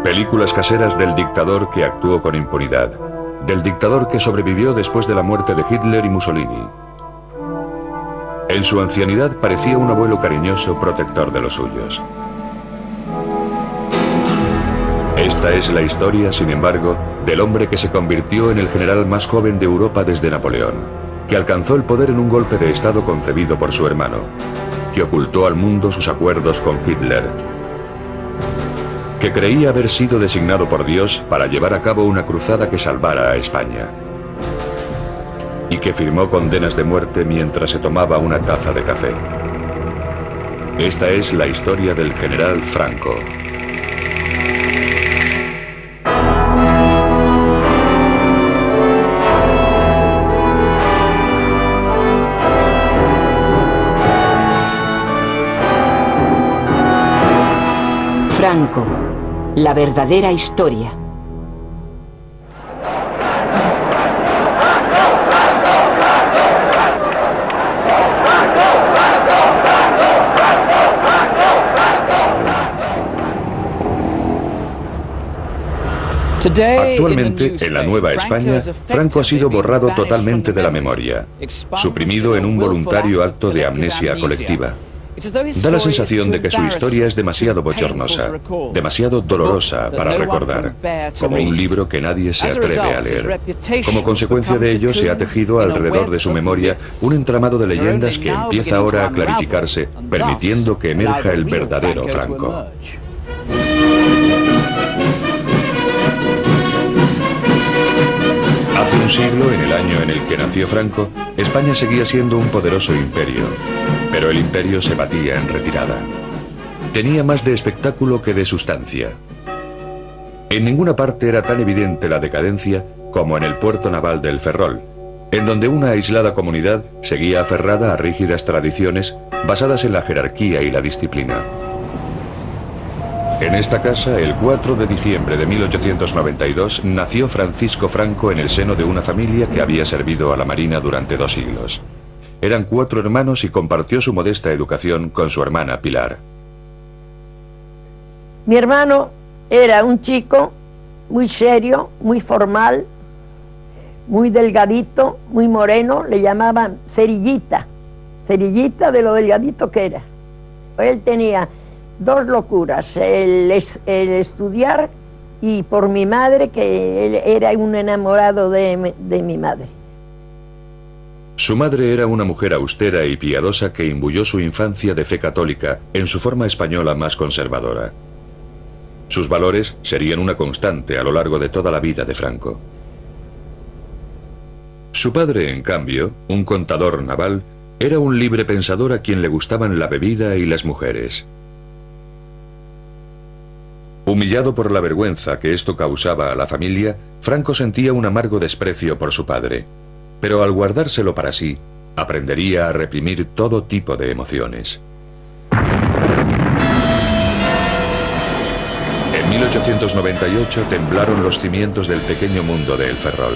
Películas caseras del dictador que actuó con impunidad, del dictador que sobrevivió después de la muerte de Hitler y Mussolini. En su ancianidad parecía un abuelo cariñoso, protector de los suyos. Esta es la historia, sin embargo, del hombre que se convirtió en el general más joven de Europa desde Napoleón, que alcanzó el poder en un golpe de Estado concebido por su hermano, que ocultó al mundo sus acuerdos con Hitler, que creía haber sido designado por Dios para llevar a cabo una cruzada que salvara a España, y que firmó condenas de muerte mientras se tomaba una taza de café. Esta es la historia del general Franco. Franco, la verdadera historia. Actualmente, en la Nueva España, Franco ha sido borrado totalmente de la memoria, suprimido en un voluntario acto de amnesia colectiva. Da la sensación de que su historia es demasiado bochornosa, demasiado dolorosa para recordar, como un libro que nadie se atreve a leer. Como consecuencia de ello, se ha tejido alrededor de su memoria un entramado de leyendas que empieza ahora a clarificarse, permitiendo que emerja el verdadero Franco. Hace un siglo, en el año en el que nació Franco, España seguía siendo un poderoso imperio, pero el imperio se batía en retirada. Tenía más de espectáculo que de sustancia. En ninguna parte era tan evidente la decadencia como en el puerto naval del Ferrol, en donde una aislada comunidad seguía aferrada a rígidas tradiciones basadas en la jerarquía y la disciplina. En esta casa, el 4 de diciembre de 1892, nació Francisco Franco en el seno de una familia que había servido a la Marina durante 2 siglos. Eran 4 hermanos y compartió su modesta educación con su hermana Pilar. Mi hermano era un chico muy serio, muy formal, muy delgadito, muy moreno, le llamaban cerillita, cerillita de lo delgadito que era. Él tenía 2 locuras, el estudiar y por mi madre, que él era un enamorado de mi madre. Su madre era una mujer austera y piadosa que imbuyó su infancia de fe católica en su forma española más conservadora. Sus valores serían una constante a lo largo de toda la vida de Franco. Su padre, en cambio, un contador naval, era un libre pensador a quien le gustaban la bebida y las mujeres. Humillado por la vergüenza que esto causaba a la familia, Franco sentía un amargo desprecio por su padre, pero al guardárselo para sí, aprendería a reprimir todo tipo de emociones. En 1898 temblaron los cimientos del pequeño mundo de El Ferrol.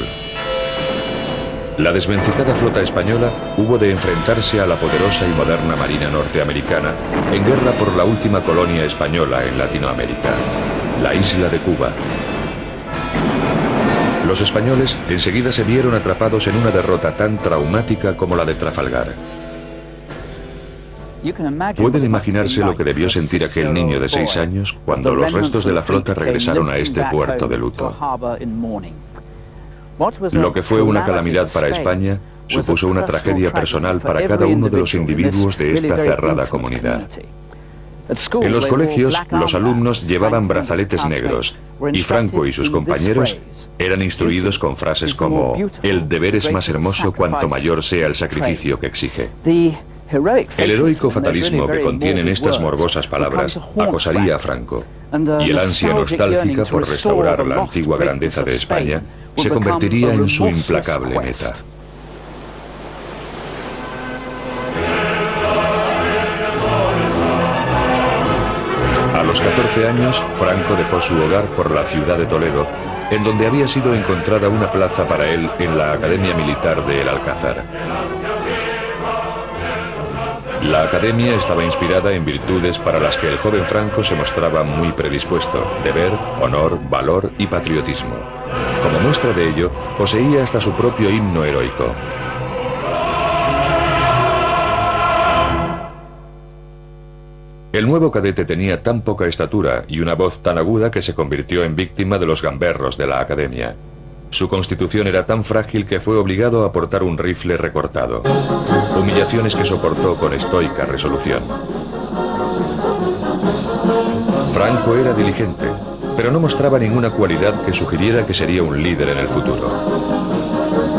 La desvencijada flota española hubo de enfrentarse a la poderosa y moderna marina norteamericana en guerra por la última colonia española en Latinoamérica, la isla de Cuba. Los españoles enseguida se vieron atrapados en una derrota tan traumática como la de Trafalgar. Pueden imaginarse lo que debió sentir aquel niño de 6 años cuando los restos de la flota regresaron a este puerto de luto. Lo que fue una calamidad para España supuso una tragedia personal para cada uno de los individuos de esta cerrada comunidad. En los colegios, los alumnos llevaban brazaletes negros y Franco y sus compañeros eran instruidos con frases como «El deber es más hermoso cuanto mayor sea el sacrificio que exige». El heroico fatalismo que contienen estas morbosas palabras acosaría a Franco, y el ansia nostálgica por restaurar la antigua grandeza de España se convertiría en su implacable meta. A los 14 años, Franco dejó su hogar por la ciudad de Toledo, en donde había sido encontrada una plaza para él en la Academia Militar de El Alcázar. La academia estaba inspirada en virtudes para las que el joven Franco se mostraba muy predispuesto: deber, honor, valor y patriotismo. Como muestra de ello, poseía hasta su propio himno heroico. El nuevo cadete tenía tan poca estatura y una voz tan aguda que se convirtió en víctima de los gamberros de la academia. Su constitución era tan frágil que fue obligado a portar un rifle recortado. Humillaciones que soportó con estoica resolución. Franco era diligente, pero no mostraba ninguna cualidad que sugiriera que sería un líder en el futuro.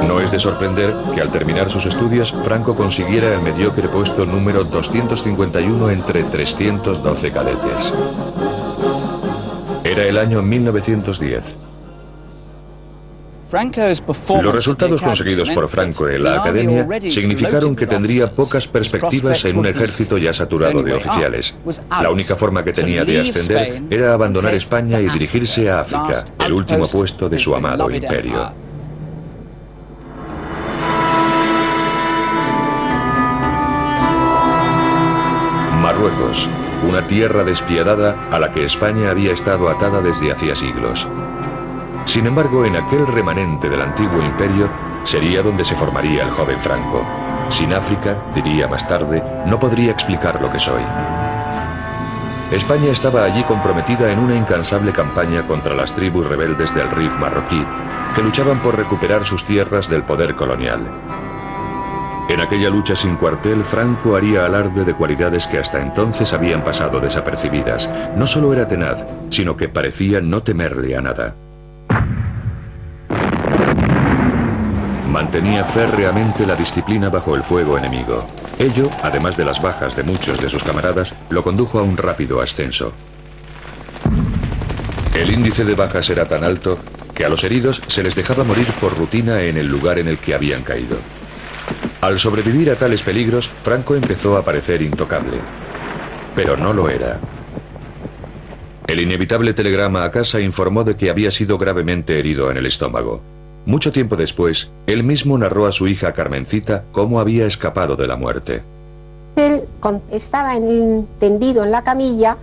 No es de sorprender que al terminar sus estudios, Franco consiguiera el mediocre puesto número 251 entre 312 cadetes. Era el año 1910. Los resultados conseguidos por Franco en la academia significaron que tendría pocas perspectivas en un ejército ya saturado de oficiales. La única forma que tenía de ascender era abandonar España y dirigirse a África, el último puesto de su amado imperio. Marruecos, una tierra despiadada a la que España había estado atada desde hacía siglos. Sin embargo, en aquel remanente del antiguo imperio sería donde se formaría el joven Franco. Sin África, diría más tarde, no podría explicar lo que soy. España estaba allí comprometida en una incansable campaña contra las tribus rebeldes del Rif marroquí, que luchaban por recuperar sus tierras del poder colonial. En aquella lucha sin cuartel, Franco haría alarde de cualidades que hasta entonces habían pasado desapercibidas. No solo era tenaz, sino que parecía no temerle a nada. Mantenía férreamente la disciplina bajo el fuego enemigo. Ello, además de las bajas de muchos de sus camaradas, lo condujo a un rápido ascenso. El índice de bajas era tan alto que a los heridos se les dejaba morir por rutina en el lugar en el que habían caído. Al sobrevivir a tales peligros, Franco empezó a parecer intocable. Pero no lo era. El inevitable telegrama a casa informó de que había sido gravemente herido en el estómago. Mucho tiempo después, él mismo narró a su hija Carmencita cómo había escapado de la muerte. Él estaba tendido en la camilla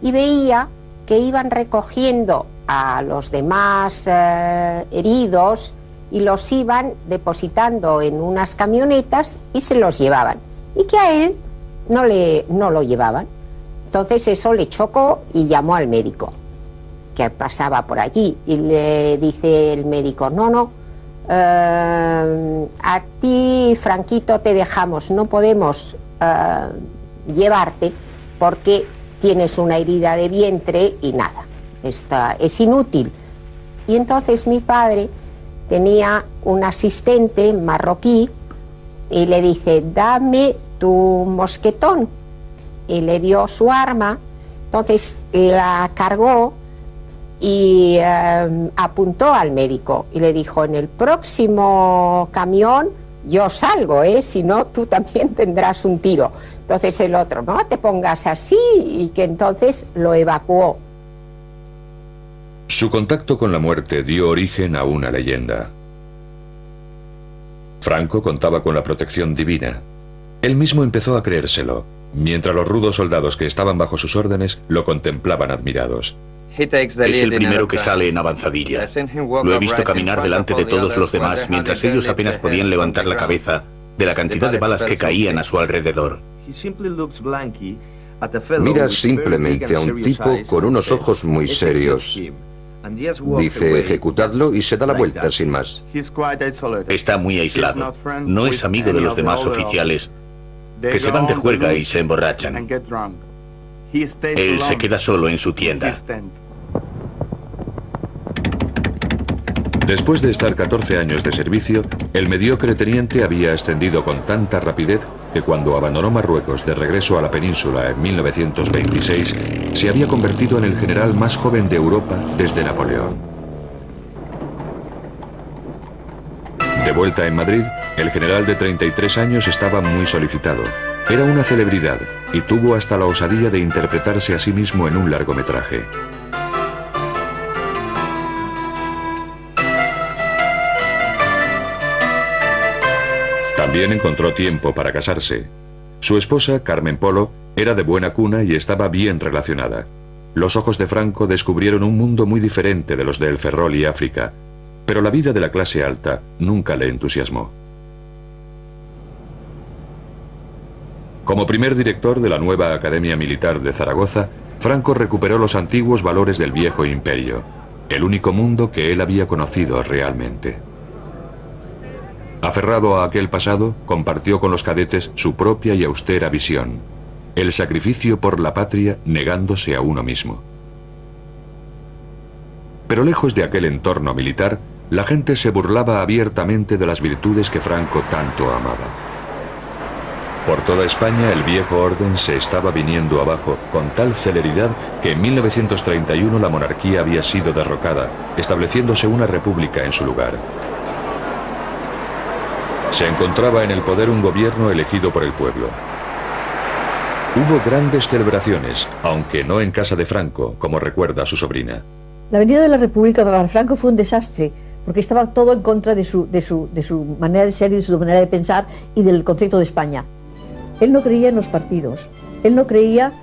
y veía que iban recogiendo a los demás heridos y los iban depositando en unas camionetas y se los llevaban. Y que a él no lo llevaban. Entonces eso le chocó y llamó al médico que pasaba por allí y le dice el médico: no, a ti, Franquito, te dejamos, no podemos llevarte porque tienes una herida de vientre y nada, es inútil. Y entonces mi padre tenía un asistente marroquí y le dice: dame tu mosquetón, y le dio su arma. Entonces la cargó y apuntó al médico y le dijo: en el próximo camión yo salgo, si no tú también tendrás un tiro. Entonces el otro: no te pongas así, y que entonces lo evacuó. Su contacto con la muerte dio origen a una leyenda. Franco contaba con la protección divina. Él mismo empezó a creérselo, mientras los rudos soldados que estaban bajo sus órdenes lo contemplaban admirados. Es el primero que sale en avanzadilla. Lo he visto caminar delante de todos los demás mientras ellos apenas podían levantar la cabeza de la cantidad de balas que caían a su alrededor. Mira simplemente a un tipo con unos ojos muy serios. Dice: ejecutadlo, y se da la vuelta sin más. Está muy aislado. No es amigo de los demás oficiales, que se van de juerga y se emborrachan. Él se queda solo en su tienda. Después de estar 14 años de servicio, el mediocre teniente había ascendido con tanta rapidez que cuando abandonó Marruecos de regreso a la península en 1926, se había convertido en el general más joven de Europa desde Napoleón. De vuelta en Madrid, el general de 33 años estaba muy solicitado. Era una celebridad y tuvo hasta la osadía de interpretarse a sí mismo en un largometraje. También encontró tiempo para casarse. Su esposa, Carmen Polo, era de buena cuna y estaba bien relacionada. Los ojos de Franco descubrieron un mundo muy diferente de los de El Ferrol y África, pero la vida de la clase alta nunca le entusiasmó. Como primer director de la nueva Academia Militar de Zaragoza, Franco recuperó los antiguos valores del viejo imperio, el único mundo que él había conocido realmente. Aferrado a aquel pasado, compartió con los cadetes su propia y austera visión: el sacrificio por la patria negándose a uno mismo. Pero lejos de aquel entorno militar, la gente se burlaba abiertamente de las virtudes que Franco tanto amaba. Por toda España el viejo orden se estaba viniendo abajo con tal celeridad que en 1931 la monarquía había sido derrocada, estableciéndose una república en su lugar. Se encontraba en el poder un gobierno elegido por el pueblo. Hubo grandes celebraciones, aunque no en casa de Franco, como recuerda su sobrina. La venida de la República para Franco fue un desastre, porque estaba todo en contra de su manera de ser y de su manera de pensar y del concepto de España. Él no creía en los partidos, él no creía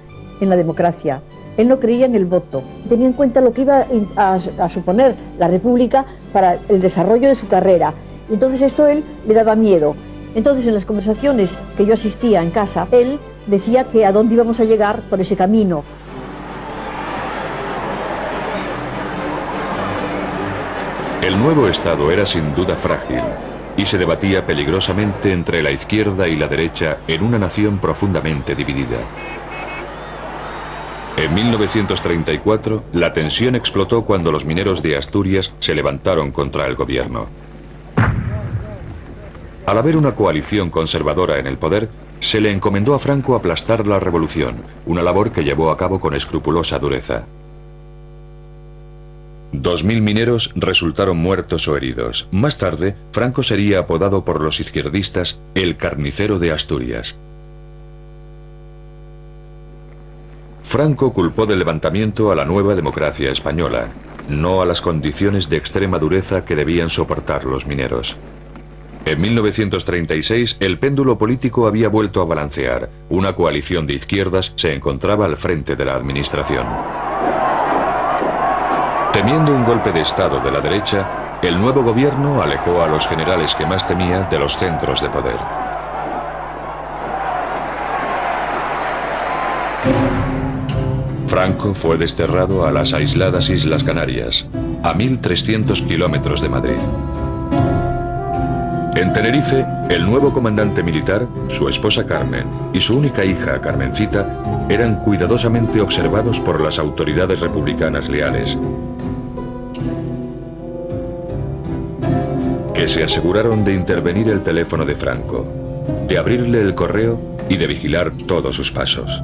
en la democracia, él no creía en el voto. Tenía en cuenta lo que iba a suponer la República para el desarrollo de su carrera. Y entonces esto a él le daba miedo. Entonces en las conversaciones que yo asistía en casa, él decía que a dónde íbamos a llegar por ese camino. El nuevo Estado era sin duda frágil y se debatía peligrosamente entre la izquierda y la derecha en una nación profundamente dividida. En 1934, la tensión explotó cuando los mineros de Asturias se levantaron contra el gobierno. Al haber una coalición conservadora en el poder, se le encomendó a Franco aplastar la revolución, una labor que llevó a cabo con escrupulosa dureza. 2000 mineros resultaron muertos o heridos. Más tarde, Franco sería apodado por los izquierdistas el carnicero de Asturias. Franco culpó del levantamiento a la nueva democracia española, no a las condiciones de extrema dureza que debían soportar los mineros. En 1936, el péndulo político había vuelto a balancear. Una coalición de izquierdas se encontraba al frente de la administración. Temiendo un golpe de Estado de la derecha, el nuevo gobierno alejó a los generales que más temía de los centros de poder. Franco fue desterrado a las aisladas Islas Canarias, a 1300 kilómetros de Madrid. En Tenerife, el nuevo comandante militar, su esposa Carmen y su única hija, Carmencita, eran cuidadosamente observados por las autoridades republicanas leales, que se aseguraron de intervenir el teléfono de Franco, de abrirle el correo y de vigilar todos sus pasos.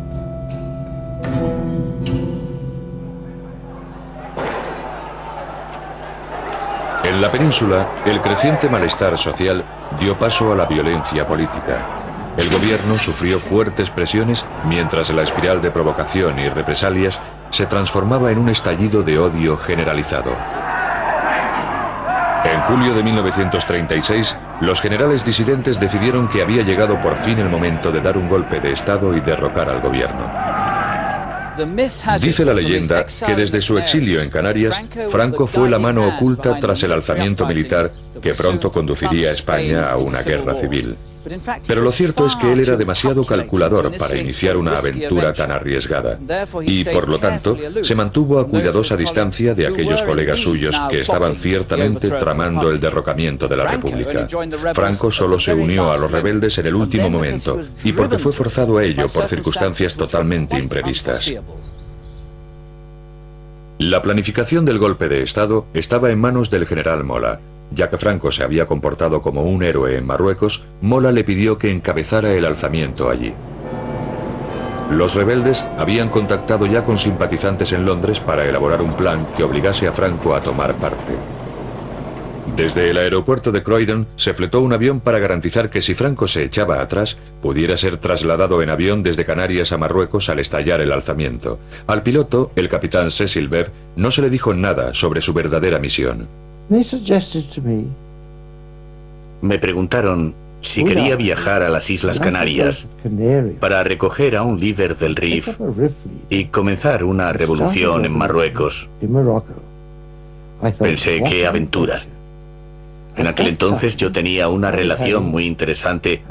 En la península, el creciente malestar social dio paso a la violencia política. El gobierno sufrió fuertes presiones mientras la espiral de provocación y represalias se transformaba en un estallido de odio generalizado. En julio de 1936, los generales disidentes decidieron que había llegado por fin el momento de dar un golpe de Estado y derrocar al gobierno. Dice la leyenda que desde su exilio en Canarias, Franco fue la mano oculta tras el alzamiento militar que pronto conduciría a España a una guerra civil. Pero lo cierto es que él era demasiado calculador para iniciar una aventura tan arriesgada y, por lo tanto, se mantuvo a cuidadosa distancia de aquellos colegas suyos que estaban ciertamente tramando el derrocamiento de la República. Franco solo se unió a los rebeldes en el último momento y porque fue forzado a ello por circunstancias totalmente imprevistas. La planificación del golpe de Estado estaba en manos del general Mola. Ya que Franco se había comportado como un héroe en Marruecos, Mola le pidió que encabezara el alzamiento allí. Los rebeldes habían contactado ya con simpatizantes en Londres para elaborar un plan que obligase a Franco a tomar parte. Desde el aeropuerto de Croydon se fletó un avión para garantizar que si Franco se echaba atrás, pudiera ser trasladado en avión desde Canarias a Marruecos al estallar el alzamiento. Al piloto, el capitán Cecil Bev, no se le dijo nada sobre su verdadera misión. Me preguntaron si quería viajar a las Islas Canarias para recoger a un líder del RIF y comenzar una revolución en Marruecos. Pensé, qué aventura. En aquel entonces yo tenía una relación muy interesante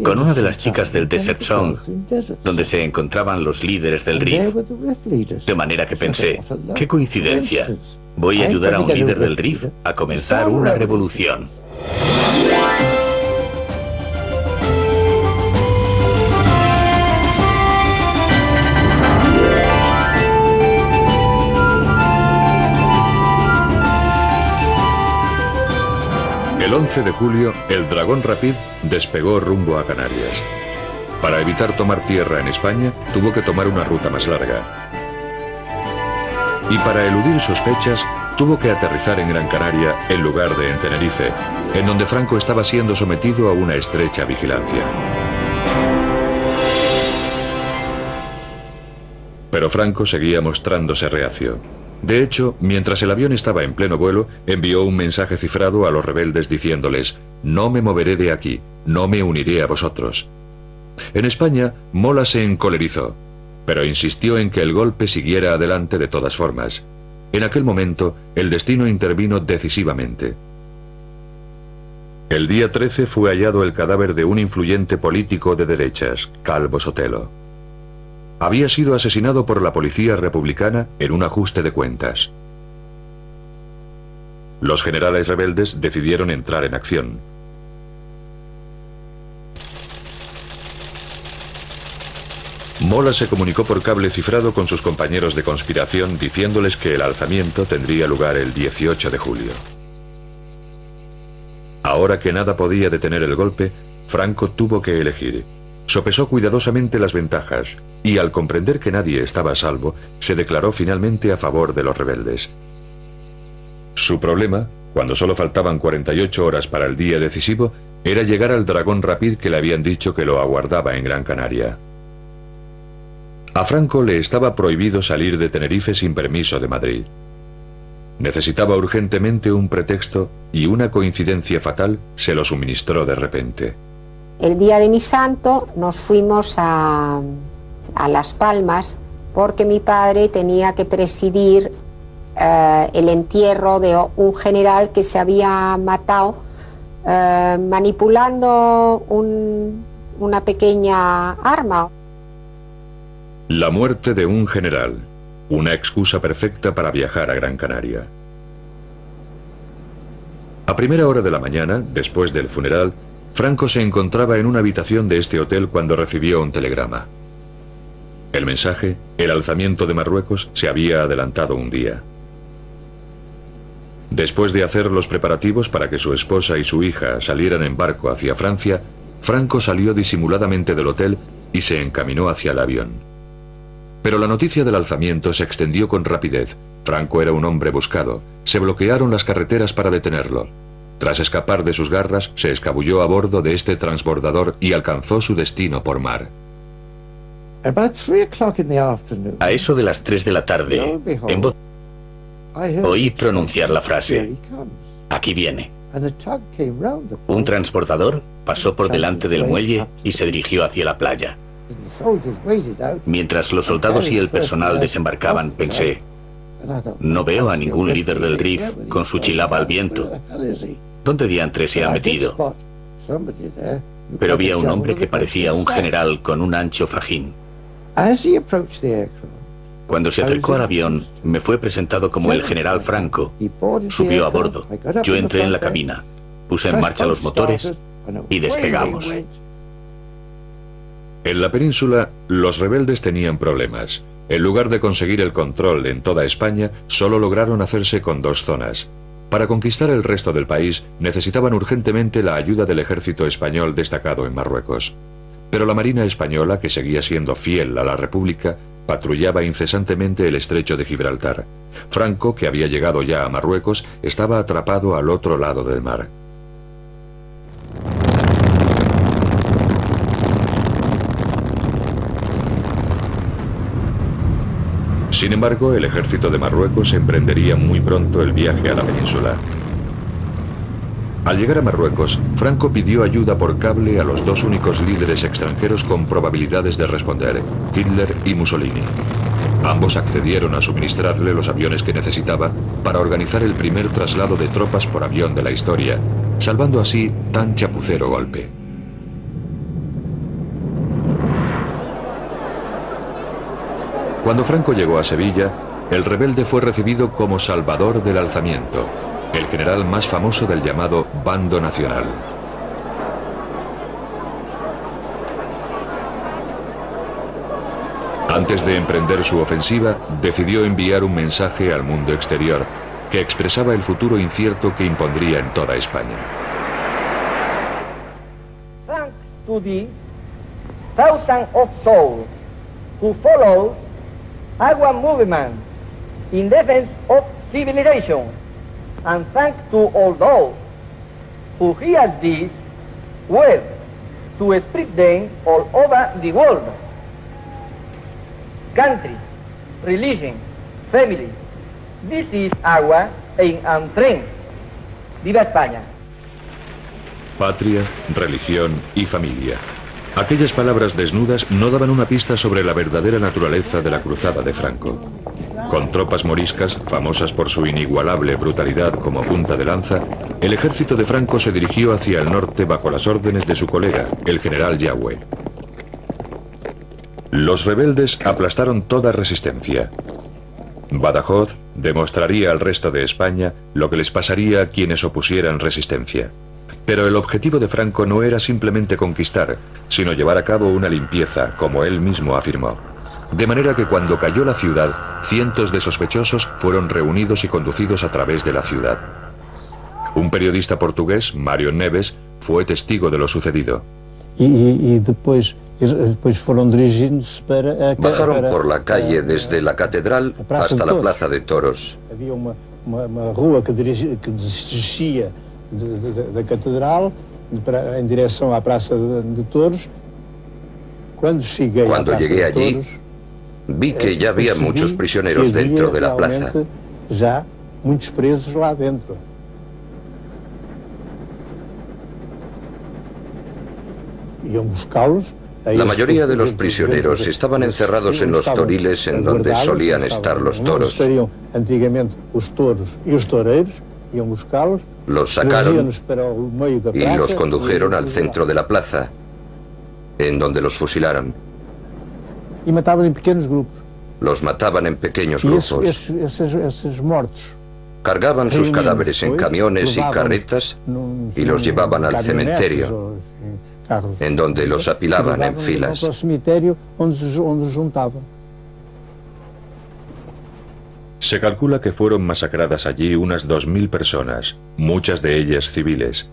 con una de las chicas del Desert Song, donde se encontraban los líderes del RIF. De manera que pensé, qué coincidencia, voy a ayudar a un líder del RIF a comenzar una revolución. El 11 de julio, el Dragón Rapid despegó rumbo a Canarias. Para evitar tomar tierra en España, tuvo que tomar una ruta más larga. Y para eludir sospechas, tuvo que aterrizar en Gran Canaria en lugar de en Tenerife, en donde Franco estaba siendo sometido a una estrecha vigilancia. Pero Franco seguía mostrándose reacio. De hecho, mientras el avión estaba en pleno vuelo, envió un mensaje cifrado a los rebeldes diciéndoles: «No me moveré de aquí, no me uniré a vosotros». En España, Mola se encolerizó, pero insistió en que el golpe siguiera adelante de todas formas. En aquel momento, el destino intervino decisivamente. El día 13 fue hallado el cadáver de un influyente político de derechas, Calvo Sotelo. Había sido asesinado por la policía republicana en un ajuste de cuentas. Los generales rebeldes decidieron entrar en acción. Mola se comunicó por cable cifrado con sus compañeros de conspiración diciéndoles que el alzamiento tendría lugar el 18 de julio. Ahora que nada podía detener el golpe, Franco tuvo que elegir. Sopesó cuidadosamente las ventajas y, al comprender que nadie estaba a salvo, se declaró finalmente a favor de los rebeldes. Su problema, cuando solo faltaban 48 horas para el día decisivo, era llegar al Dragón Rapid que le habían dicho que lo aguardaba en Gran Canaria. A Franco le estaba prohibido salir de Tenerife sin permiso de Madrid. Necesitaba urgentemente un pretexto y una coincidencia fatal se lo suministró de repente. El día de mi santo nos fuimos a Las Palmas porque mi padre tenía que presidir el entierro de un general que se había matado manipulando una pequeña arma. La muerte de un general, una excusa perfecta para viajar a Gran Canaria. A primera hora de la mañana, después del funeral, Franco se encontraba en una habitación de este hotel cuando recibió un telegrama. El mensaje, el alzamiento de Marruecos, se había adelantado un día. Después de hacer los preparativos para que su esposa y su hija salieran en barco hacia Francia, Franco salió disimuladamente del hotel y se encaminó hacia el avión. Pero la noticia del alzamiento se extendió con rapidez. Franco era un hombre buscado. Se bloquearon las carreteras para detenerlo. Tras escapar de sus garras, se escabulló a bordo de este transbordador y alcanzó su destino por mar. A eso de las 3 de la tarde, en voz oí pronunciar la frase: «Aquí viene». Un transbordador pasó por delante del muelle y se dirigió hacia la playa. Mientras los soldados y el personal desembarcaban, pensé: no veo a ningún líder del RIF con su chilaba al viento. ¿Dónde diantre se ha metido? Pero vi a un hombre que parecía un general con un ancho fajín. Cuando se acercó al avión, me fue presentado como el general Franco. Subió a bordo. Yo entré en la cabina, puse en marcha los motores y despegamos. En la península, los rebeldes tenían problemas. En lugar de conseguir el control en toda España, solo lograron hacerse con 2 zonas. Para conquistar el resto del país, necesitaban urgentemente la ayuda del ejército español destacado en Marruecos. Pero la Marina española, que seguía siendo fiel a la República, patrullaba incesantemente el estrecho de Gibraltar. Franco, que había llegado ya a Marruecos, estaba atrapado al otro lado del mar. Sin embargo, el ejército de Marruecos emprendería muy pronto el viaje a la península. Al llegar a Marruecos, Franco pidió ayuda por cable a los dos únicos líderes extranjeros con probabilidades de responder, Hitler y Mussolini. Ambos accedieron a suministrarle los aviones que necesitaba para organizar el primer traslado de tropas por avión de la historia, salvando así tan chapucero golpe. Cuando Franco llegó a Sevilla, el rebelde fue recibido como salvador del alzamiento, el general más famoso del llamado Bando Nacional. Antes de emprender su ofensiva, decidió enviar un mensaje al mundo exterior que expresaba el futuro incierto que impondría en toda España. Thanks to the thousands of souls who follow our movement in defense of civilization, and thanks to all those who hear this word to spread them all over the world. Country, religion, family, this is our aim and strength. ¡Viva España! Patria, religión y familia. Aquellas palabras desnudas no daban una pista sobre la verdadera naturaleza de la cruzada de Franco. Con tropas moriscas, famosas por su inigualable brutalidad como punta de lanza, el ejército de Franco se dirigió hacia el norte bajo las órdenes de su colega, el general Yagüe. Los rebeldes aplastaron toda resistencia. Badajoz demostraría al resto de España lo que les pasaría a quienes opusieran resistencia. Pero el objetivo de Franco no era simplemente conquistar, sino llevar a cabo una limpieza, como él mismo afirmó. De manera que cuando cayó la ciudad, cientos de sospechosos fueron reunidos y conducidos a través de la ciudad. Un periodista portugués, Mário Neves, fue testigo de lo sucedido. Bajaron por la calle desde la catedral hasta la plaza de toros. Había uma rua que descia da catedral em direção à praça de toros. Cuando llegué allí, vi que ya había muchos prisioneros dentro de la plaza. Já muitos presos lá dentro. Iam buscá-los. La mayoría de los prisioneros estaban encerrados en los toriles en donde solían estar los toros. Los sacaron y los condujeron al centro de la plaza, en donde los fusilaron. Los mataban en pequeños grupos. Cargaban sus cadáveres en camiones y carretas y los llevaban al cementerio, en donde los apilaban en filas. Se calcula que fueron masacradas allí unas 2000 personas, muchas de ellas civiles.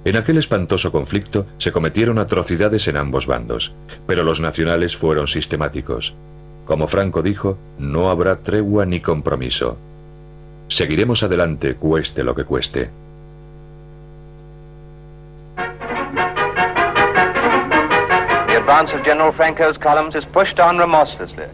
En aquel espantoso conflicto se cometieron atrocidades en ambos bandos, pero los nacionales fueron sistemáticos. Como Franco dijo, no habrá tregua ni compromiso. Seguiremos adelante, cueste lo que cueste. The advance of General Franco's columns is pushed on remorselessly.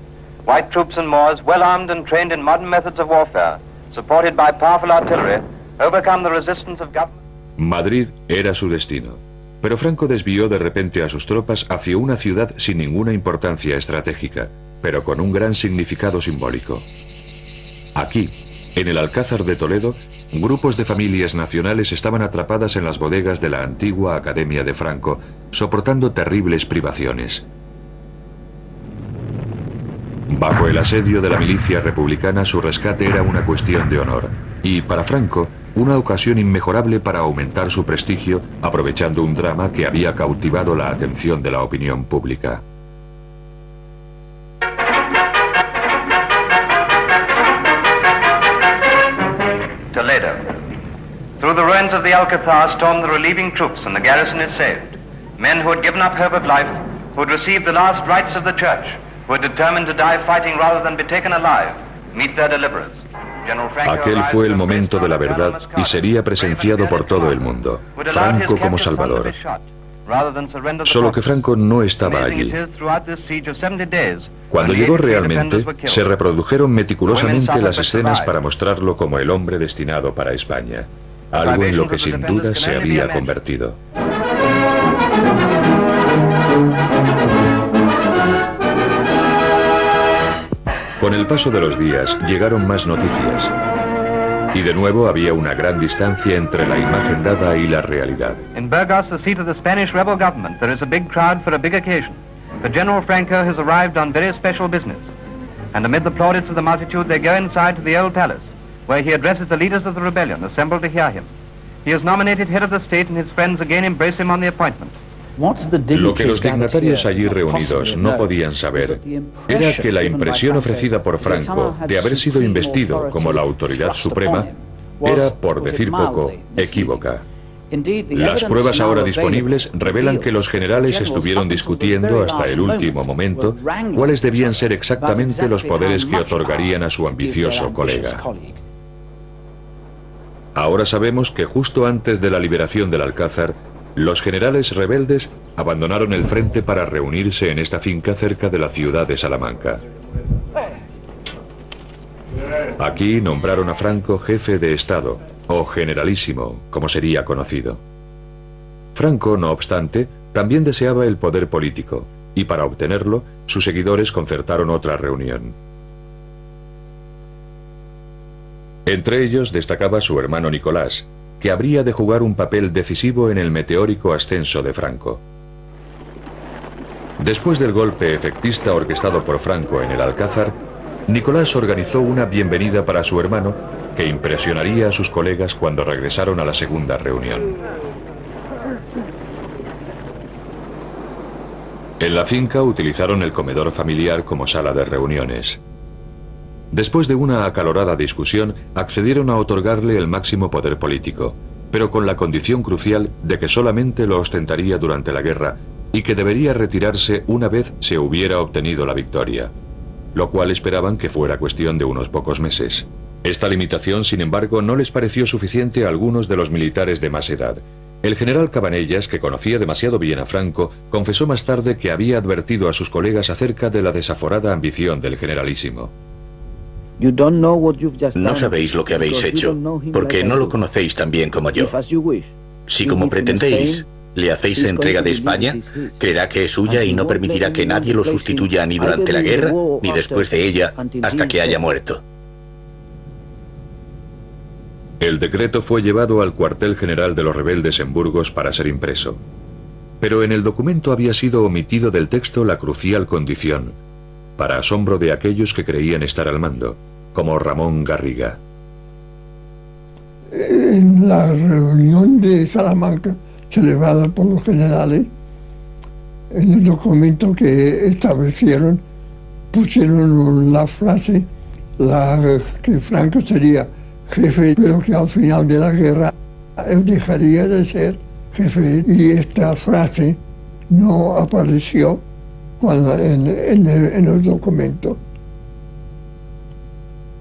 White troops and Moors, well armed and trained in modern methods of warfare, supported by powerful artillery, overcome the resistance of government. Madrid era su destino, pero Franco desvió de repente a sus tropas hacia una ciudad sin ninguna importancia estratégica, pero con un gran significado simbólico. Aquí, en el Alcázar de Toledo, grupos de familias nacionales estaban atrapadas en las bodegas de la antigua Academia de Franco, soportando terribles privaciones. Bajo el asedio de la milicia republicana, su rescate era una cuestión de honor, y para Franco, una ocasión inmejorable para aumentar su prestigio, aprovechando un drama que había cautivado la atención de la opinión pública. Toledo. Through the ruins of the Alcazar stormed the relieving troops and the garrison is saved. Men who had given up hope of life, who had received the last rites of the church, who had determined to die fighting rather than be taken alive, meet their deliverers. Aquel fue el momento de la verdad y sería presenciado por todo el mundo. Franco como Salvador. Solo que Franco no estaba allí. Cuando llegó realmente, se reprodujeron meticulosamente las escenas para mostrarlo como el hombre destinado para España. algo en lo que sin duda se había convertido. Con el paso de los días llegaron más noticias. Y de nuevo había una gran distancia entre la imagen dada y la realidad. In Burgos, the seat of the Spanish rebel government, there is a big crowd for a big occasion. But General Franco has arrived on very special business. And amid the plaudits of the multitude, they go inside to the old palace, where he addresses the leaders of the rebellion assembled to hear him. He is nominated head of the state, and his friends again embrace him on the appointment. Lo que los dignatarios allí reunidos no podían saber era que la impresión ofrecida por Franco de haber sido investido como la autoridad suprema era, por decir poco, equívoca. Las pruebas ahora disponibles revelan que los generales estuvieron discutiendo hasta el último momento cuáles debían ser exactamente los poderes que otorgarían a su ambicioso colega. Ahora sabemos que justo antes de la liberación del Alcázar, los generales rebeldes abandonaron el frente para reunirse en esta finca cerca de la ciudad de Salamanca. Aquí nombraron a Franco jefe de Estado, o generalísimo, como sería conocido. Franco, no obstante, también deseaba el poder político, y para obtenerlo, sus seguidores concertaron otra reunión. Entre ellos destacaba su hermano Nicolás, que habría de jugar un papel decisivo en el meteórico ascenso de Franco. Después del golpe efectista orquestado por Franco en el Alcázar, Nicolás organizó una bienvenida para su hermano que impresionaría a sus colegas cuando regresaron a la segunda reunión. En la finca utilizaron el comedor familiar como sala de reuniones. Después de una acalorada discusión, accedieron a otorgarle el máximo poder político, pero con la condición crucial de que solamente lo ostentaría durante la guerra y que debería retirarse una vez se hubiera obtenido la victoria, lo cual esperaban que fuera cuestión de unos pocos meses. Esta limitación, sin embargo, no les pareció suficiente a algunos de los militares de más edad. El general Cabanellas, que conocía demasiado bien a Franco, confesó más tarde que había advertido a sus colegas acerca de la desaforada ambición del generalísimo. No sabéis lo que habéis hecho, porque no lo conocéis tan bien como yo. Si, como pretendéis, le hacéis entrega de España, creerá que es suya y no permitirá que nadie lo sustituya ni durante la guerra, ni después de ella, hasta que haya muerto. El decreto fue llevado al cuartel general de los rebeldes en Burgos para ser impreso. Pero en el documento había sido omitido del texto la crucial condición, para asombro de aquellos que creían estar al mando, como Ramón Garriga. En la reunión de Salamanca, celebrada por los generales, en el documento que establecieron, pusieron la frase que Franco sería jefe, pero que al final de la guerra él dejaría de ser jefe, y esta frase no apareció en el documento.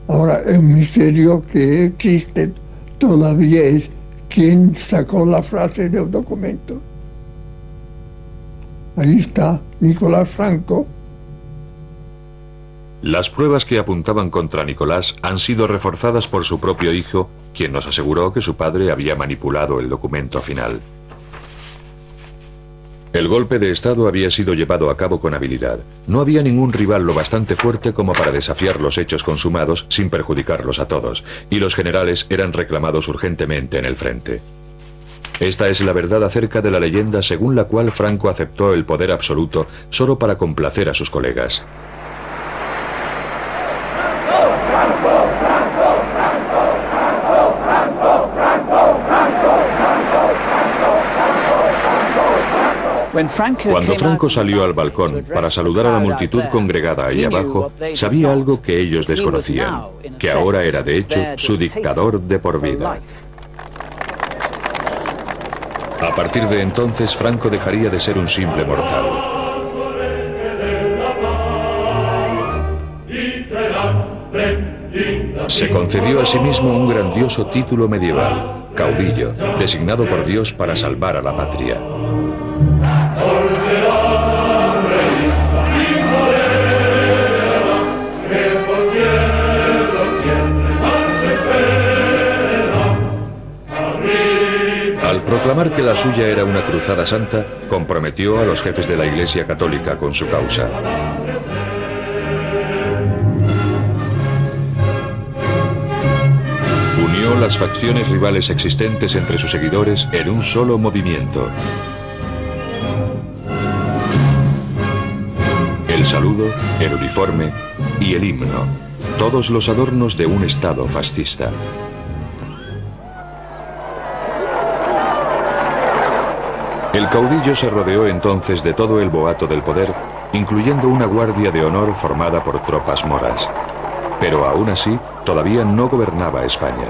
Ahora, el misterio que existe todavía es quién sacó la frase del documento. Ahí está Nicolás Franco. Las pruebas que apuntaban contra Nicolás han sido reforzadas por su propio hijo, quien nos aseguró que su padre había manipulado el documento final. El golpe de Estado había sido llevado a cabo con habilidad. No había ningún rival lo bastante fuerte como para desafiar los hechos consumados sin perjudicarlos a todos, y los generales eran reclamados urgentemente en el frente. Esta es la verdad acerca de la leyenda según la cual Franco aceptó el poder absoluto solo para complacer a sus colegas. Cuando Franco salió al balcón para saludar a la multitud congregada ahí abajo, sabía algo que ellos desconocían, que ahora era de hecho su dictador de por vida. A partir de entonces, Franco dejaría de ser un simple mortal. Se concedió a sí mismo un grandioso título medieval, caudillo, designado por Dios para salvar a la patria. proclamar que la suya era una cruzada santa, comprometió a los jefes de la Iglesia Católica con su causa. Unió las facciones rivales existentes entre sus seguidores en un solo movimiento. El saludo, el uniforme y el himno, todos los adornos de un Estado fascista. El caudillo se rodeó entonces de todo el boato del poder, incluyendo una guardia de honor formada por tropas moras. Pero aún así, todavía no gobernaba España.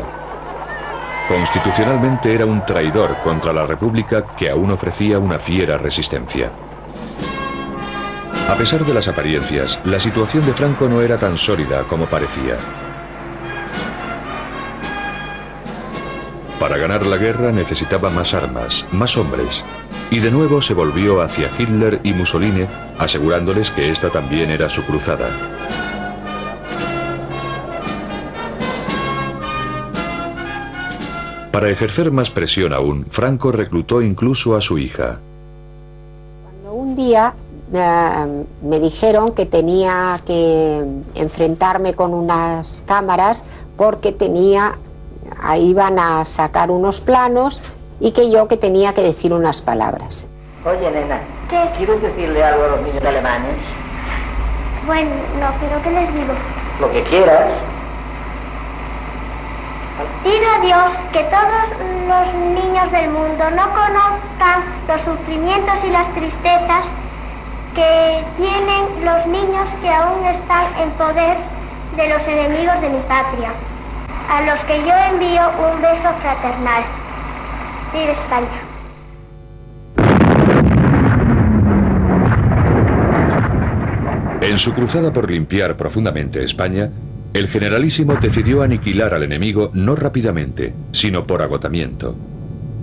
Constitucionalmente era un traidor contra la República que aún ofrecía una fiera resistencia. A pesar de las apariencias, la situación de Franco no era tan sólida como parecía. Para ganar la guerra necesitaba más armas, más hombres, y de nuevo se volvió hacia Hitler y Mussolini, asegurándoles que esta también era su cruzada. Para ejercer más presión aún, Franco reclutó incluso a su hija. Cuando un día me dijeron que tenía que enfrentarme con unas cámaras porque iban a sacar unos planos y que tenía que decir unas palabras. Oye, nena, ¿qué? ¿Quieres decirle algo a los niños alemanes? Bueno, no, pero ¿qué les digo? Lo que quieras. Pido a Dios que todos los niños del mundo no conozcan los sufrimientos y las tristezas que tienen los niños que aún están en poder de los enemigos de mi patria, a los que yo envío un beso fraternal. ¡Viva España! En su cruzada por limpiar profundamente España, el generalísimo decidió aniquilar al enemigo no rápidamente, sino por agotamiento.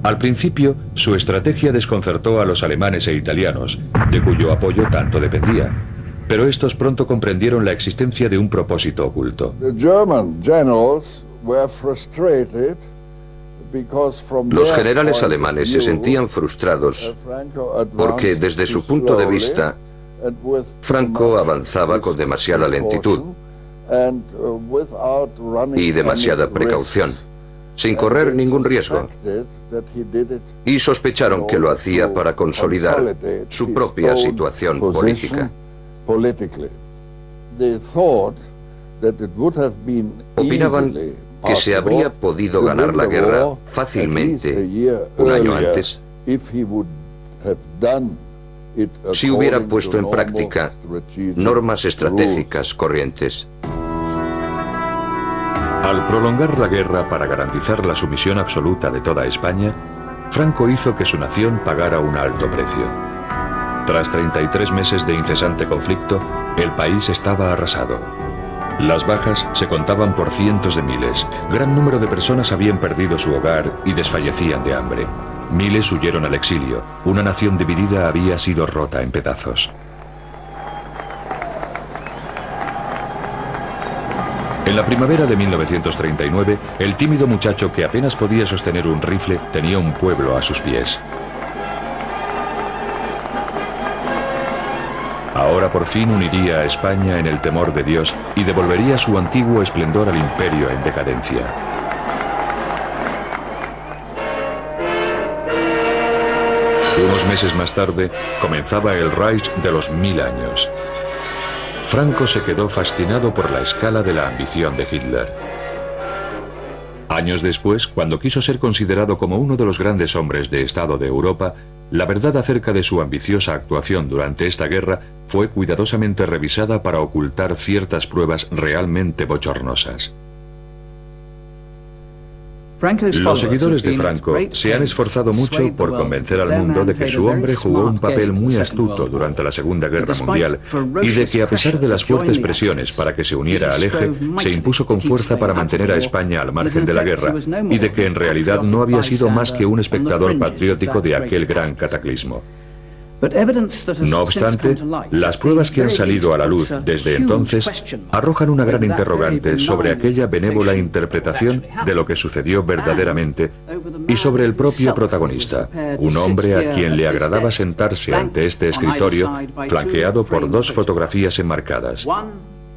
Al principio, su estrategia desconcertó a los alemanes e italianos, de cuyo apoyo tanto dependía. Pero estos pronto comprendieron la existencia de un propósito oculto. Los generales alemanes se sentían frustrados porque, desde su punto de vista, Franco avanzaba con demasiada lentitud y demasiada precaución, sin correr ningún riesgo, y sospecharon que lo hacía para consolidar su propia situación política. Opinaban que se habría podido ganar la guerra fácilmente un año antes si hubiera puesto en práctica normas estratégicas corrientes. Al prolongar la guerra para garantizar la sumisión absoluta de toda España, Franco hizo que su nación pagara un alto precio. Tras 33 meses de incesante conflicto, el país estaba arrasado. Las bajas se contaban por cientos de miles. Gran número de personas habían perdido su hogar y desfallecían de hambre. Miles huyeron al exilio. Una nación dividida había sido rota en pedazos. En la primavera de 1939, el tímido muchacho que apenas podía sostener un rifle tenía un pueblo a sus pies. Ahora por fin uniría a España en el temor de Dios y devolvería su antiguo esplendor al imperio en decadencia. Unos meses más tarde, comenzaba el Reich de los 1000 años. Franco se quedó fascinado por la escala de la ambición de Hitler. Años después, cuando quiso ser considerado como uno de los grandes hombres de Estado de Europa, la verdad acerca de su ambiciosa actuación durante esta guerra fue cuidadosamente revisada para ocultar ciertas pruebas realmente bochornosas. Los seguidores de Franco se han esforzado mucho por convencer al mundo de que su hombre jugó un papel muy astuto durante la Segunda Guerra Mundial y de que, a pesar de las fuertes presiones para que se uniera al eje, se impuso con fuerza para mantener a España al margen de la guerra y de que en realidad no había sido más que un espectador patriótico de aquel gran cataclismo. No obstante, las pruebas que han salido a la luz desde entonces arrojan una gran interrogante sobre aquella benévola interpretación de lo que sucedió verdaderamente y sobre el propio protagonista, un hombre a quien le agradaba sentarse ante este escritorio flanqueado por dos fotografías enmarcadas,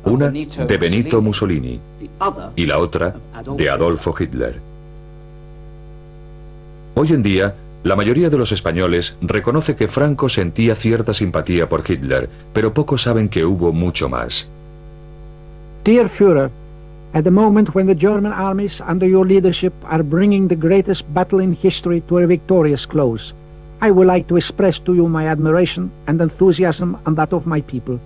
una de Benito Mussolini y la otra de Adolfo Hitler. Hoy en día, la mayoría de los españoles reconoce que Franco sentía cierta simpatía por Hitler, pero pocos saben que hubo mucho más. Dear Führer, at the moment when the German armies under your leadership are bringing the greatest battle in history to a victorious close, I would like to express to you my admiration and enthusiasm and that of my people.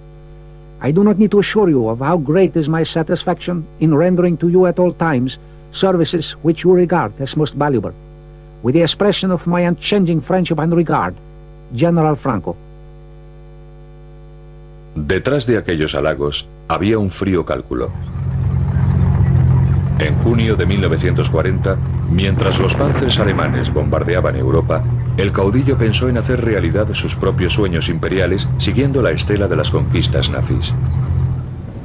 I do not need to assure you of how great is my satisfaction in rendering to you at all times services which you regard as most valuable. With the expression of my unchanging friendship and regard, General Franco. Detrás de aquellos halagos había un frío cálculo. En junio de 1940, mientras los panzers alemanes bombardeaban Europa, el caudillo pensó en hacer realidad sus propios sueños imperiales siguiendo la estela de las conquistas nazis.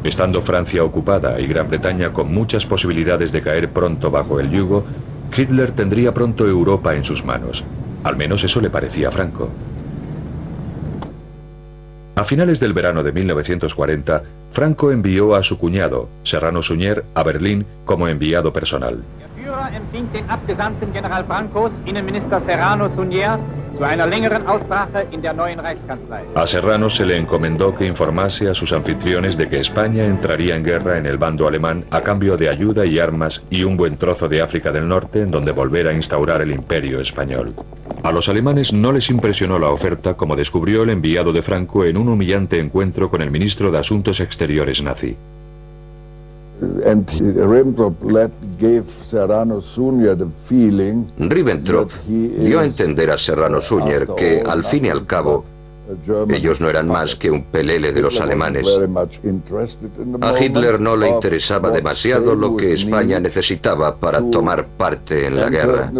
Estando Francia ocupada y Gran Bretaña con muchas posibilidades de caer pronto bajo el yugo, Hitler tendría pronto Europa en sus manos. Al menos eso le parecía a Franco. A finales del verano de 1940, Franco envió a su cuñado, Serrano Suñer, a Berlín como enviado personal. Der Führer empfing den Abgesandten General Francos, Innenminister Serrano Suñer, zu einer längeren Aussprache in der neuen Reichskanzlei. A Serrano se le encomendó que informase a sus anfitriones de que España entraría en guerra en el bando alemán a cambio de ayuda y armas y un buen trozo de África del Norte en donde volver a instaurar el imperio español. A los alemanes no les impresionó la oferta, como descubrió el enviado de Franco en un humillante encuentro con el ministro de Asuntos Exteriores nazi. Ribbentrop dio a entender a Serrano Suñer que, al fin y al cabo, ellos no eran más que un pelele de los alemanes. A Hitler no le interesaba demasiado lo que España necesitaba para tomar parte en la guerra.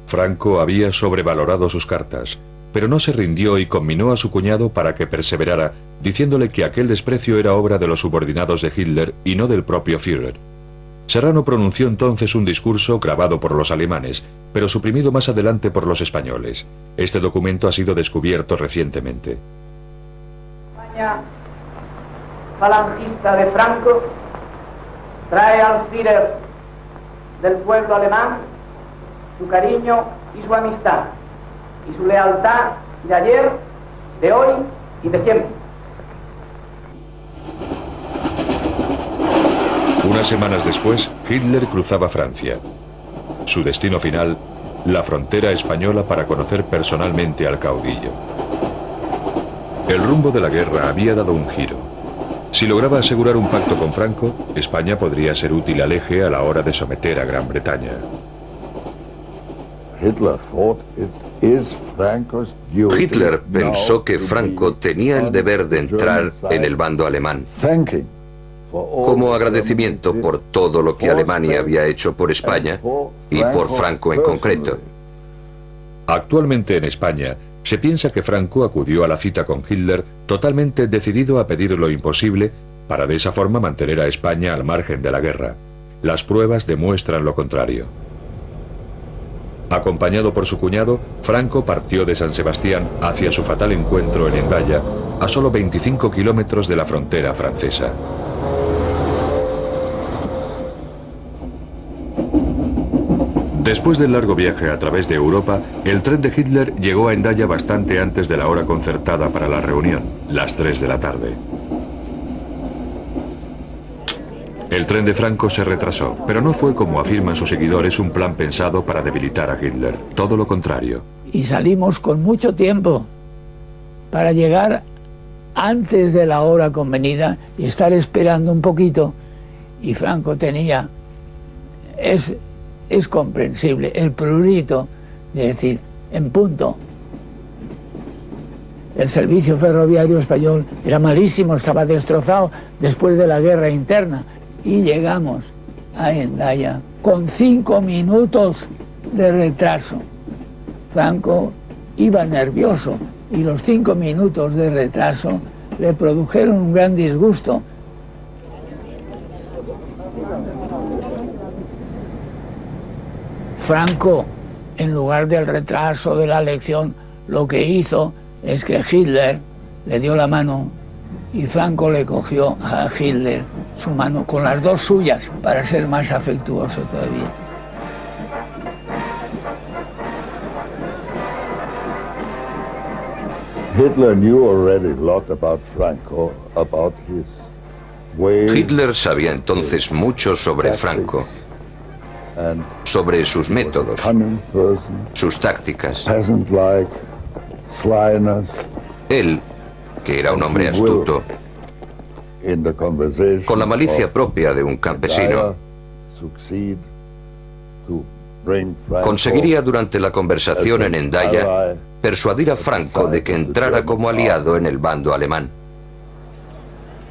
Franco había sobrevalorado sus cartas, pero no se rindió y conminó a su cuñado para que perseverara, diciéndole que aquel desprecio era obra de los subordinados de Hitler y no del propio Führer. Serrano pronunció entonces un discurso grabado por los alemanes, pero suprimido más adelante por los españoles. Este documento ha sido descubierto recientemente. España falangista de Franco trae al Führer del pueblo alemán su cariño y su amistad, y su lealtad de ayer, de hoy y de siempre. Unas semanas después, Hitler cruzaba Francia. Su destino final, la frontera española para conocer personalmente al caudillo. El rumbo de la guerra había dado un giro. Si lograba asegurar un pacto con Franco, España podría ser útil al eje a la hora de someter a Gran Bretaña. Hitler pensó que Franco tenía el deber de entrar en el bando alemán, como agradecimiento por todo lo que Alemania había hecho por España y por Franco en concreto. Actualmente en España se piensa que Franco acudió a la cita con Hitler totalmente decidido a pedir lo imposible para de esa forma mantener a España al margen de la guerra. Las pruebas demuestran lo contrario. Acompañado por su cuñado, Franco partió de San Sebastián hacia su fatal encuentro en Hendaya, a solo 25 kilómetros de la frontera francesa. Después del largo viaje a través de Europa, el tren de Hitler llegó a Hendaya bastante antes de la hora concertada para la reunión, las 3 de la tarde. El tren de Franco se retrasó, pero no fue, como afirman sus seguidores, un plan pensado para debilitar a Hitler. Todo lo contrario. Y salimos con mucho tiempo para llegar antes de la hora convenida y estar esperando un poquito. Y Franco tenía, es comprensible, el prurito de decir, en punto. El servicio ferroviario español era malísimo, estaba destrozado después de la guerra interna. Y llegamos a Hendaya con 5 minutos de retraso. Franco iba nervioso y los 5 minutos de retraso le produjeron un gran disgusto. Franco, en lugar del retraso de la elección, lo que hizo es que Hitler le dio la mano y Franco le cogió a Hitler su mano con las dos suyas para ser más afectuoso todavía. Hitler knew already a lot about Franco, about his way. Hitler sabía entonces mucho sobre Franco, sobre sus métodos, sus tácticas. Él, que era un hombre astuto, con la malicia propia de un campesino, conseguiría durante la conversación en Hendaya persuadir a Franco de que entrara como aliado en el bando alemán.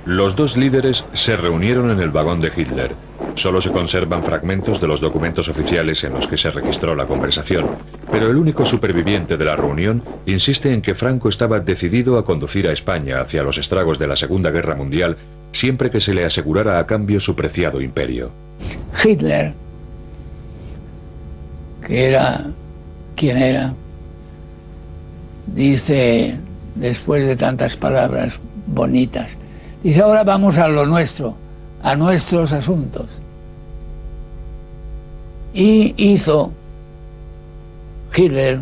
Los dos líderes se reunieron en el vagón de Hitler. Solo se conservan fragmentos de los documentos oficiales en los que se registró la conversación, pero el único superviviente de la reunión insiste en que Franco estaba decidido a conducir a España hacia los estragos de la Segunda Guerra Mundial siempre que se le asegurara a cambio su preciado imperio. Hitler, que era quien era, dice, después de tantas palabras bonitas, dice, ahora vamos a lo nuestro, a nuestros asuntos. Y hizo Hitler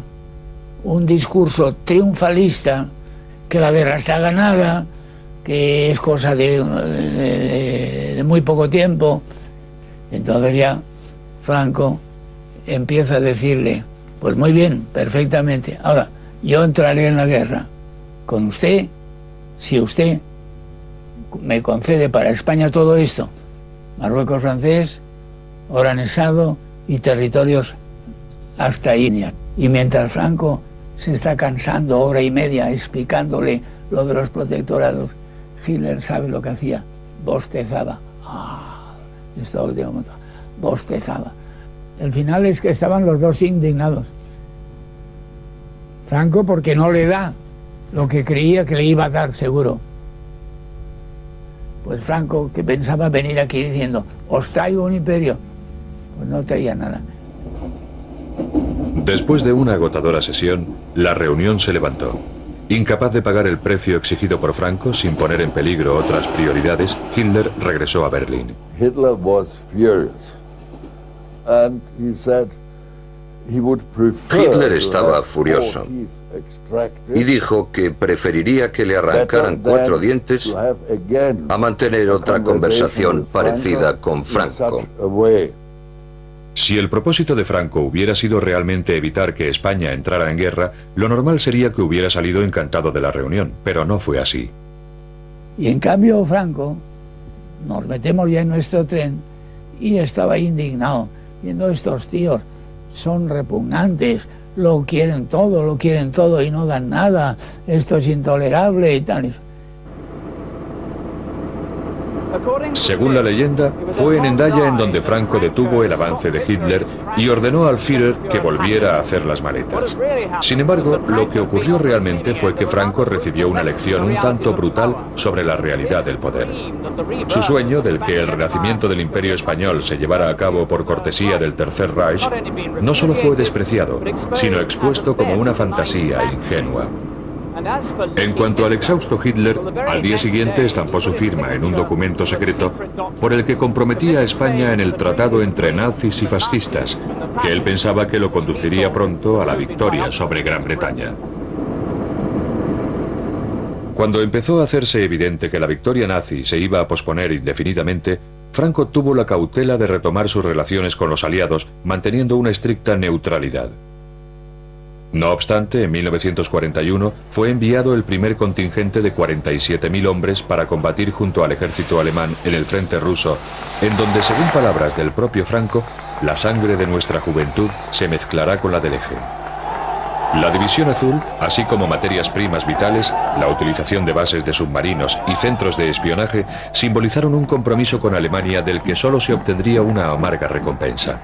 un discurso triunfalista, que la guerra está ganada, que es cosa de muy poco tiempo. Entonces ya Franco empieza a decirle, pues muy bien, perfectamente, ahora yo entraré en la guerra con usted, si usted me concede para España todo esto, Marruecos francés, Oranjado y territorios hasta Inia. Y mientras Franco se está cansando hora y media explicándole lo de los protectorados, Hitler sabe lo que hacía, bostezaba. Bostezaba. El final es que estaban los dos indignados. Franco porque no le da lo que creía que le iba a dar seguro. Pues Franco, que pensaba venir aquí diciendo, os traigo un imperio, pues no traía nada. Después de una agotadora sesión, la reunión se levantó. Incapaz de pagar el precio exigido por Franco sin poner en peligro otras prioridades, Hitler regresó a Berlín. Hitler was furious, and he said he would prefer Hitler estaba furioso y dijo que preferiría que le arrancaran 4 dientes a mantener otra conversación parecida con Franco. Si el propósito de Franco hubiera sido realmente evitar que España entrara en guerra, lo normal sería que hubiera salido encantado de la reunión, pero no fue así. Y en cambio Franco, nos metemos ya en nuestro tren y estaba indignado, viendo estos tíos, son repugnantes, lo quieren todo y no dan nada, esto es intolerable y tal. Según la leyenda, fue en Hendaya en donde Franco detuvo el avance de Hitler y ordenó al Führer que volviera a hacer las maletas. Sin embargo, lo que ocurrió realmente fue que Franco recibió una lección un tanto brutal sobre la realidad del poder. Su sueño del que el renacimiento del Imperio Español se llevara a cabo por cortesía del Tercer Reich no solo fue despreciado, sino expuesto como una fantasía ingenua. En cuanto al exhausto Hitler, al día siguiente estampó su firma en un documento secreto por el que comprometía a España en el tratado entre nazis y fascistas, que él pensaba que lo conduciría pronto a la victoria sobre Gran Bretaña. Cuando empezó a hacerse evidente que la victoria nazi se iba a posponer indefinidamente, Franco tuvo la cautela de retomar sus relaciones con los aliados, manteniendo una estricta neutralidad. No obstante, en 1941 fue enviado el primer contingente de 47.000 hombres para combatir junto al ejército alemán en el frente ruso, en donde, según palabras del propio Franco, la sangre de nuestra juventud se mezclará con la del eje. La División Azul, así como materias primas vitales, la utilización de bases de submarinos y centros de espionaje, simbolizaron un compromiso con Alemania del que solo se obtendría una amarga recompensa.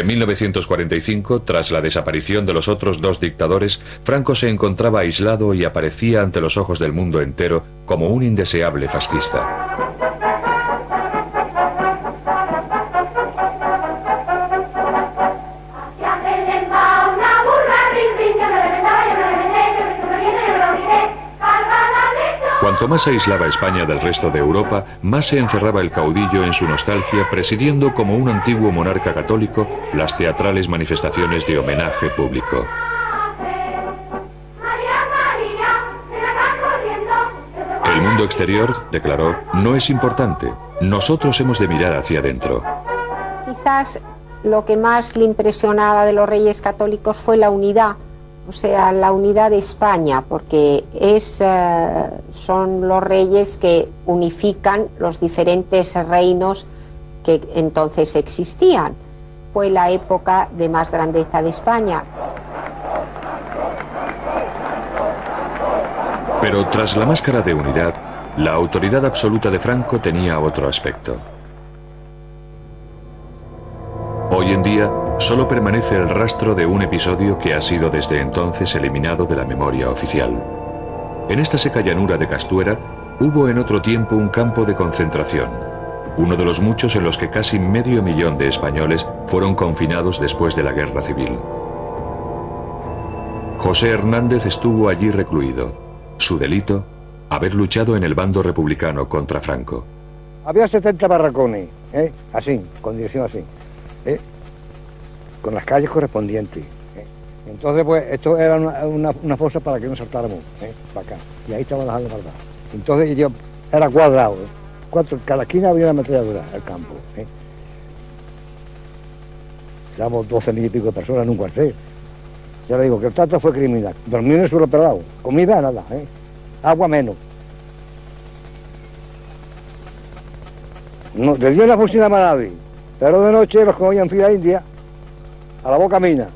En 1945, tras la desaparición de los otros dos dictadores, Franco se encontraba aislado y aparecía ante los ojos del mundo entero como un indeseable fascista. Cuanto más se aislaba España del resto de Europa, más se encerraba el caudillo en su nostalgia, presidiendo como un antiguo monarca católico las teatrales manifestaciones de homenaje público. El mundo exterior, declaró, no es importante. Nosotros hemos de mirar hacia adentro. Quizás lo que más le impresionaba de los reyes católicos fue la unidad. O sea, la unidad de España, porque son los reyes que unifican los diferentes reinos que entonces existían. Fue la época de más grandeza de España. Pero tras la máscara de unidad, la autoridad absoluta de Franco tenía otro aspecto. Hoy en día, solo permanece el rastro de un episodio que ha sido desde entonces eliminado de la memoria oficial. En esta seca llanura de Castuera, hubo en otro tiempo un campo de concentración, uno de los muchos en los que casi 500.000 de españoles fueron confinados después de la Guerra Civil. José Hernández estuvo allí recluido. Su delito, haber luchado en el bando republicano contra Franco. Había 70 barracones, así, con dirección así. Con las calles correspondientes. Entonces, pues, esto era una fosa para que no saltáramos, para acá. Y ahí estaban las armas. Entonces, yo era cuadrado. Cada esquina había una ametralladora, el campo. Éramos 12.000 y pico de personas en un cuartel. Ya le digo que el trato fue criminal. Dormí en el suelo pelado, comida nada, agua menos. No, de día no funcionaba nadie. Pero de noche los cogían fila india, a la boca mina,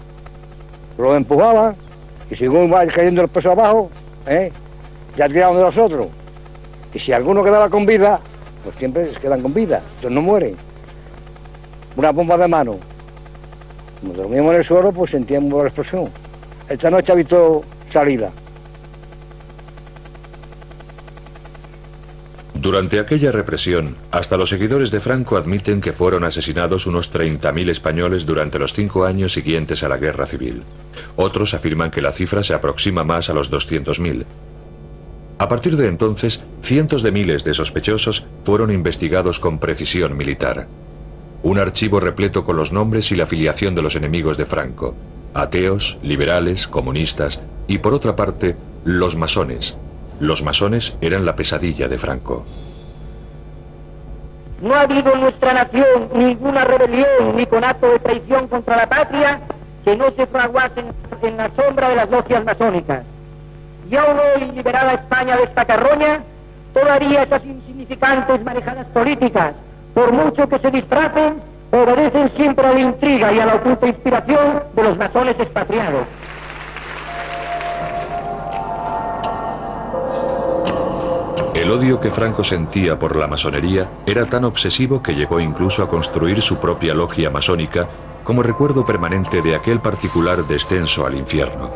los empujaban y según va cayendo el peso abajo, ya tiraban de los otros. Y si alguno quedaba con vida, pues siempre se quedan con vida, entonces no mueren. Una bomba de mano. Cuando dormíamos en el suelo, pues sentíamos la explosión. Esta noche ha visto salida. Durante aquella represión, hasta los seguidores de Franco admiten que fueron asesinados unos 30.000 españoles durante los 5 años siguientes a la Guerra Civil. Otros afirman que la cifra se aproxima más a los 200.000. A partir de entonces, cientos de miles de sospechosos fueron investigados con precisión militar. Un archivo repleto con los nombres y la filiación de los enemigos de Franco: ateos, liberales, comunistas y, por otra parte, los masones. Los masones eran la pesadilla de Franco. No ha habido en nuestra nación ninguna rebelión ni conato de traición contra la patria que no se fraguase en la sombra de las logias masónicas. Y aún hoy, liberada España de esta carroña, todavía esas insignificantes manejadas políticas, por mucho que se disfracen, obedecen siempre a la intriga y a la oculta inspiración de los masones expatriados. El odio que Franco sentía por la masonería era tan obsesivo que llegó incluso a construir su propia logia masónica como recuerdo permanente de aquel particular descenso al infierno.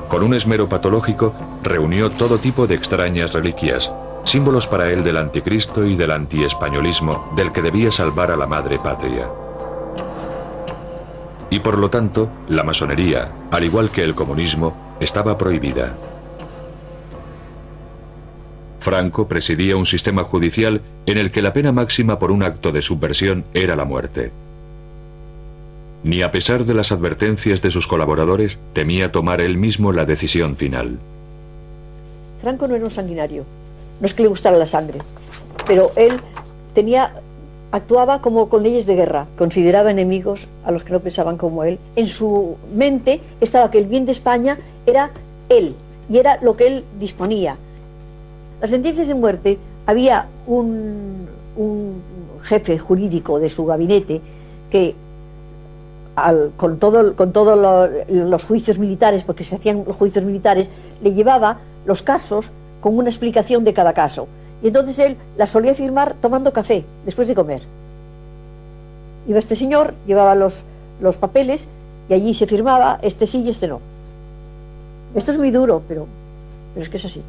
Con un esmero patológico, reunió todo tipo de extrañas reliquias, símbolos para él del anticristo y del antiespañolismo del que debía salvar a la madre patria. Y por lo tanto, la masonería, al igual que el comunismo, estaba prohibida. Franco presidía un sistema judicial en el que la pena máxima por un acto de subversión era la muerte. Ni a pesar de las advertencias de sus colaboradores, temía tomar él mismo la decisión final. Franco no era un sanguinario, no es que le gustara la sangre, pero él actuaba como con leyes de guerra, consideraba enemigos a los que no pensaban como él. En su mente estaba que el bien de España era él, y era lo que él disponía. Las sentencias de muerte, había un jefe jurídico de su gabinete que con todos los juicios militares, porque se hacían los juicios militares, le llevaba los casos con una explicación de cada caso. Y entonces él las solía firmar tomando café después de comer. Iba este señor, llevaba los papeles y allí se firmaba, este sí y este no. Esto es muy duro, pero es que es así.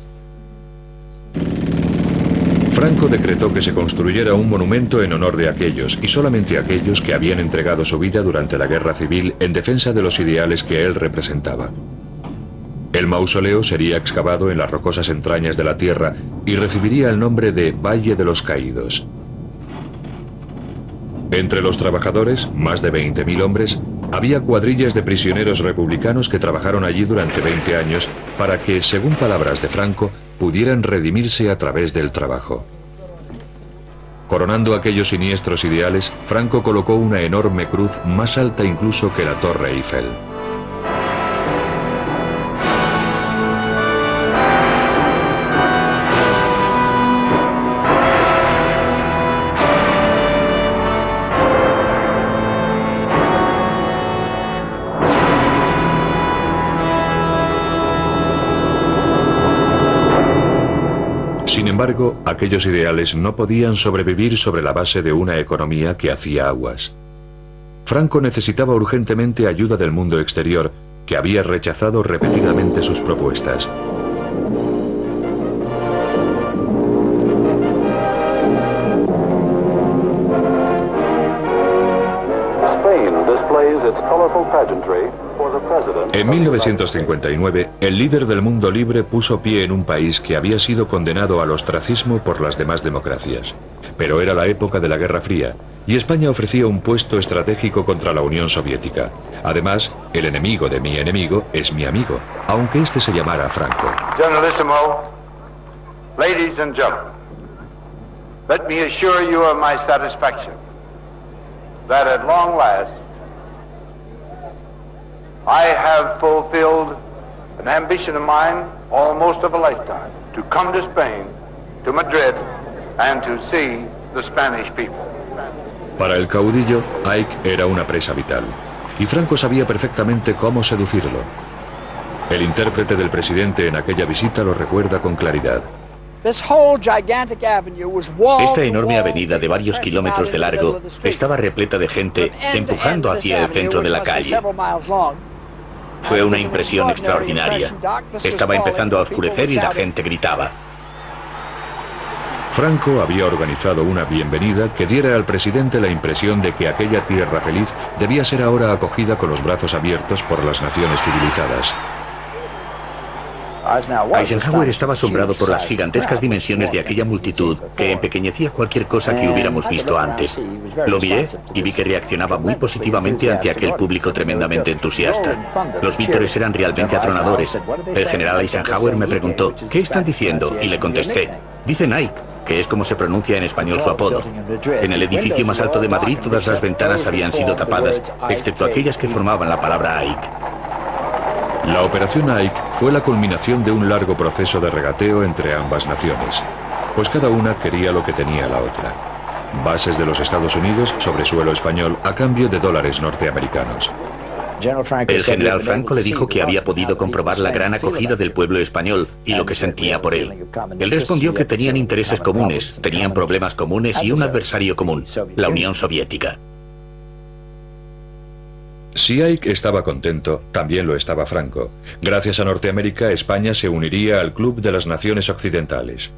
Franco decretó que se construyera un monumento en honor de aquellos, y solamente aquellos que habían entregado su vida durante la guerra civil en defensa de los ideales que él representaba. El mausoleo sería excavado en las rocosas entrañas de la tierra y recibiría el nombre de Valle de los Caídos. Entre los trabajadores, más de 20.000 hombres, había cuadrillas de prisioneros republicanos que trabajaron allí durante 20 años para que, según palabras de Franco, pudieran redimirse a través del trabajo. Coronando aquellos siniestros ideales, Franco colocó una enorme cruz más alta incluso que la Torre Eiffel. Sin embargo, aquellos ideales no podían sobrevivir sobre la base de una economía que hacía aguas. Franco necesitaba urgentemente ayuda del mundo exterior, que había rechazado repetidamente sus propuestas. En 1959, el líder del mundo libre puso pie en un país que había sido condenado al ostracismo por las demás democracias. Pero era la época de la Guerra Fría, y España ofrecía un puesto estratégico contra la Unión Soviética. Además, el enemigo de mi enemigo es mi amigo, aunque este se llamara Franco. Generalissimo, ladies and gentlemen, let me assure you of my satisfaction that at long last I have fulfilled an ambition of mine, almost of a lifetime, to come to Spain, to Madrid, and to see the Spanish people. Para el caudillo, Ike era una presa vital, y Franco sabía perfectamente cómo seducirlo. El intérprete del presidente en aquella visita lo recuerda con claridad. Esta enorme avenida de varios kilómetros de largo estaba repleta de gente empujando hacia el centro de la calle. Fue una impresión extraordinaria. Estaba empezando a oscurecer y la gente gritaba. Franco había organizado una bienvenida que diera al presidente la impresión de que aquella tierra feliz debía ser ahora acogida con los brazos abiertos por las naciones civilizadas. Eisenhower estaba asombrado por las gigantescas dimensiones de aquella multitud que empequeñecía cualquier cosa que hubiéramos visto antes. Lo miré y vi que reaccionaba muy positivamente ante aquel público tremendamente entusiasta. Los vítores eran realmente atronadores. El general Eisenhower me preguntó, ¿qué están diciendo? Y le contesté, dicen Ike, que es como se pronuncia en español su apodo. En el edificio más alto de Madrid todas las ventanas habían sido tapadas, excepto aquellas que formaban la palabra Ike. La operación Ike fue la culminación de un largo proceso de regateo entre ambas naciones, pues cada una quería lo que tenía la otra. Bases de los Estados Unidos sobre suelo español a cambio de dólares norteamericanos. El general Franco le dijo que había podido comprobar la gran acogida del pueblo español y lo que sentía por él. Él respondió que tenían intereses comunes, tenían problemas comunes y un adversario común, la Unión Soviética. Si Ike estaba contento, también lo estaba Franco. Gracias a Norteamérica, España se uniría al Club de las Naciones Occidentales.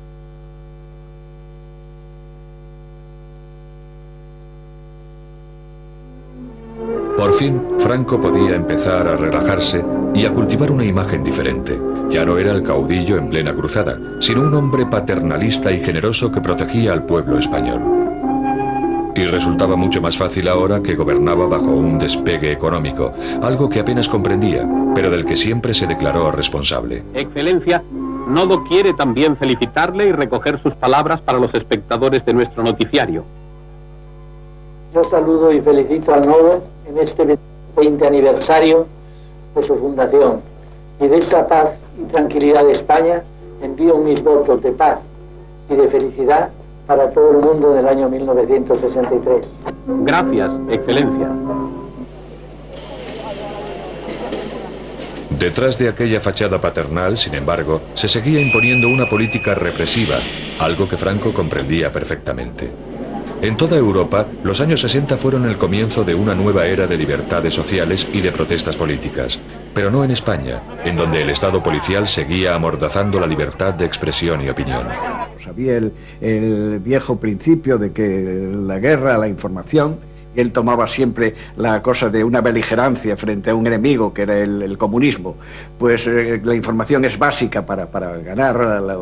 Por fin, Franco podía empezar a relajarse y a cultivar una imagen diferente. Ya no era el caudillo en plena cruzada, sino un hombre paternalista y generoso que protegía al pueblo español. Y resultaba mucho más fácil ahora que gobernaba bajo un despegue económico, algo que apenas comprendía, pero del que siempre se declaró responsable. Excelencia, Nodo quiere también felicitarle y recoger sus palabras para los espectadores de nuestro noticiario. Yo saludo y felicito al Nodo en este 20 aniversario de su fundación. Y de esa paz y tranquilidad de España envío mis votos de paz y de felicidad para todo el mundo del año 1963. Gracias, Excelencia. Detrás de aquella fachada paternal, sin embargo, se seguía imponiendo una política represiva, algo que Franco comprendía perfectamente. En toda Europa, los años 60 fueron el comienzo de una nueva era de libertades sociales y de protestas políticas, pero no en España, en donde el Estado policial seguía amordazando la libertad de expresión y opinión. Había el viejo principio de que la guerra, la información, él tomaba siempre la cosa de una beligerancia frente a un enemigo que era el comunismo. Pues la información es básica para ganar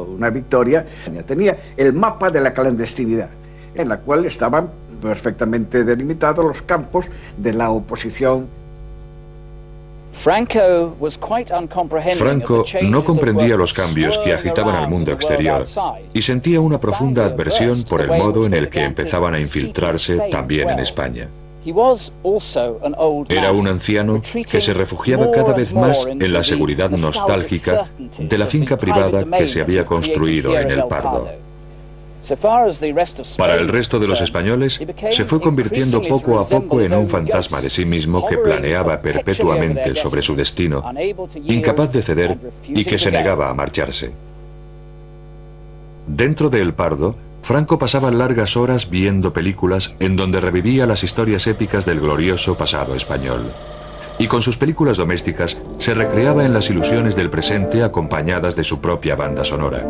una victoria. Tenía el mapa de la clandestinidad, en la cual estaban perfectamente delimitados los campos de la oposición. Franco no comprendía los cambios que agitaban al mundo exterior y sentía una profunda adversión por el modo en el que empezaban a infiltrarse también en España. Era un anciano que se refugiaba cada vez más en la seguridad nostálgica de la finca privada que se había construido en El Pardo. Para el resto de los españoles, se fue convirtiendo poco a poco en un fantasma de sí mismo que planeaba perpetuamente sobre su destino, incapaz de ceder y que se negaba a marcharse. Dentro de El Pardo, Franco pasaba largas horas viendo películas en donde revivía las historias épicas del glorioso pasado español. Y con sus películas domésticas se recreaba en las ilusiones del presente acompañadas de su propia banda sonora.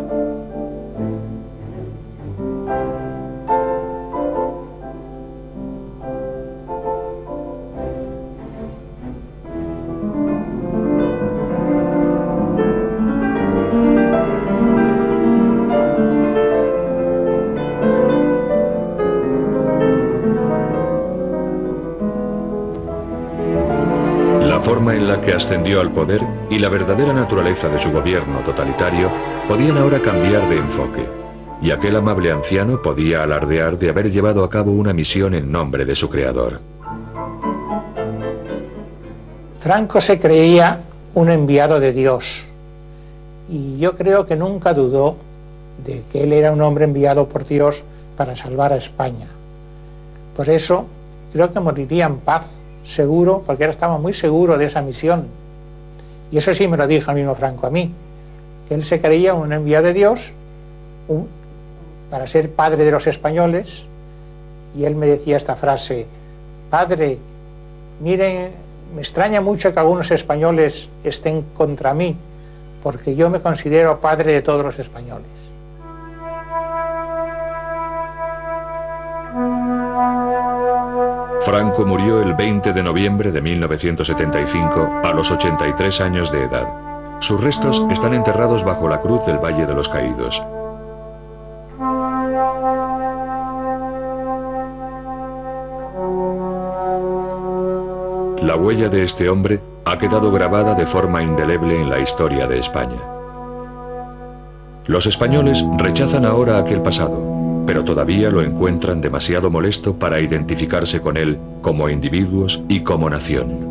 Que ascendió al poder y la verdadera naturaleza de su gobierno totalitario podían ahora cambiar de enfoque, y aquel amable anciano podía alardear de haber llevado a cabo una misión en nombre de su creador. Franco se creía un enviado de Dios, y yo creo que nunca dudó de que él era un hombre enviado por Dios para salvar a España. Por eso creo que moriría en paz, seguro, porque él estaba muy seguro de esa misión. Y eso sí me lo dijo el mismo Franco a mí, que él se creía un enviado de Dios para ser padre de los españoles, y él me decía esta frase: padre, miren, me extraña mucho que algunos españoles estén contra mí, porque yo me considero padre de todos los españoles. Franco murió el 20 de noviembre de 1975 a los 83 años de edad. Sus restos están enterrados bajo la cruz del Valle de los Caídos. La huella de este hombre ha quedado grabada de forma indeleble en la historia de España. Los españoles rechazan ahora aquel pasado, pero todavía lo encuentran demasiado molesto para identificarse con él como individuos y como nación.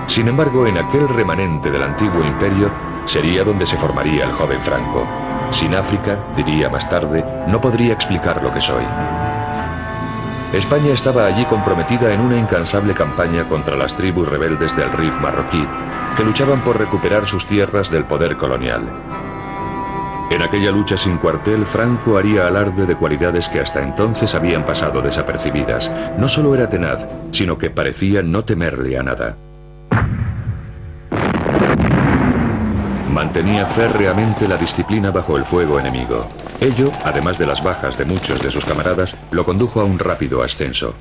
Sin embargo, en aquel remanente del antiguo imperio sería donde se formaría el joven Franco. Sin África, diría más tarde, no podría explicar lo que soy. España estaba allí comprometida en una incansable campaña contra las tribus rebeldes del Rif marroquí, que luchaban por recuperar sus tierras del poder colonial. En aquella lucha sin cuartel, Franco haría alarde de cualidades que hasta entonces habían pasado desapercibidas. No solo era tenaz, sino que parecía no temerle a nada. Mantenía férreamente la disciplina bajo el fuego enemigo. Ello, además de las bajas de muchos de sus camaradas, lo condujo a un rápido ascenso.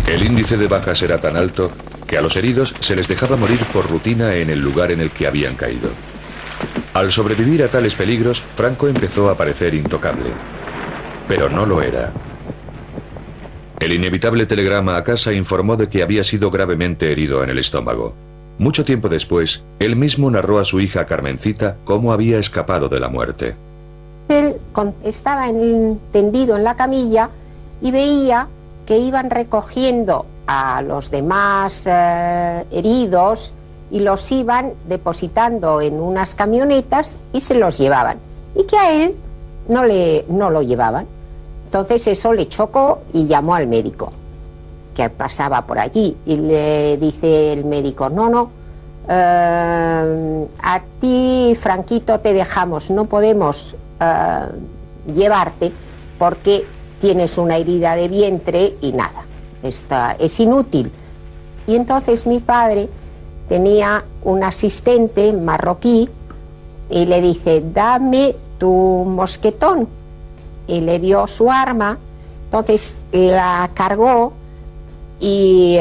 El índice de bajas era tan alto que a los heridos se les dejaba morir por rutina en el lugar en el que habían caído. Al sobrevivir a tales peligros, Franco empezó a parecer intocable. Pero no lo era. El inevitable telegrama a casa informó de que había sido gravemente herido en el estómago. Mucho tiempo después, él mismo narró a su hija Carmencita cómo había escapado de la muerte. Él estaba tendido en la camilla y veía que iban recogiendo a los demás heridos y los iban depositando en unas camionetas y se los llevaban. Y que a él no lo llevaban. Entonces eso le chocó y llamó al médico que pasaba por allí y le dice el médico, no, a ti, Franquito, te dejamos, no podemos llevarte porque tienes una herida de vientre y nada, es inútil. Y entonces mi padre tenía un asistente marroquí y le dice, dame tu mosquetón, y le dio su arma, entonces la cargó y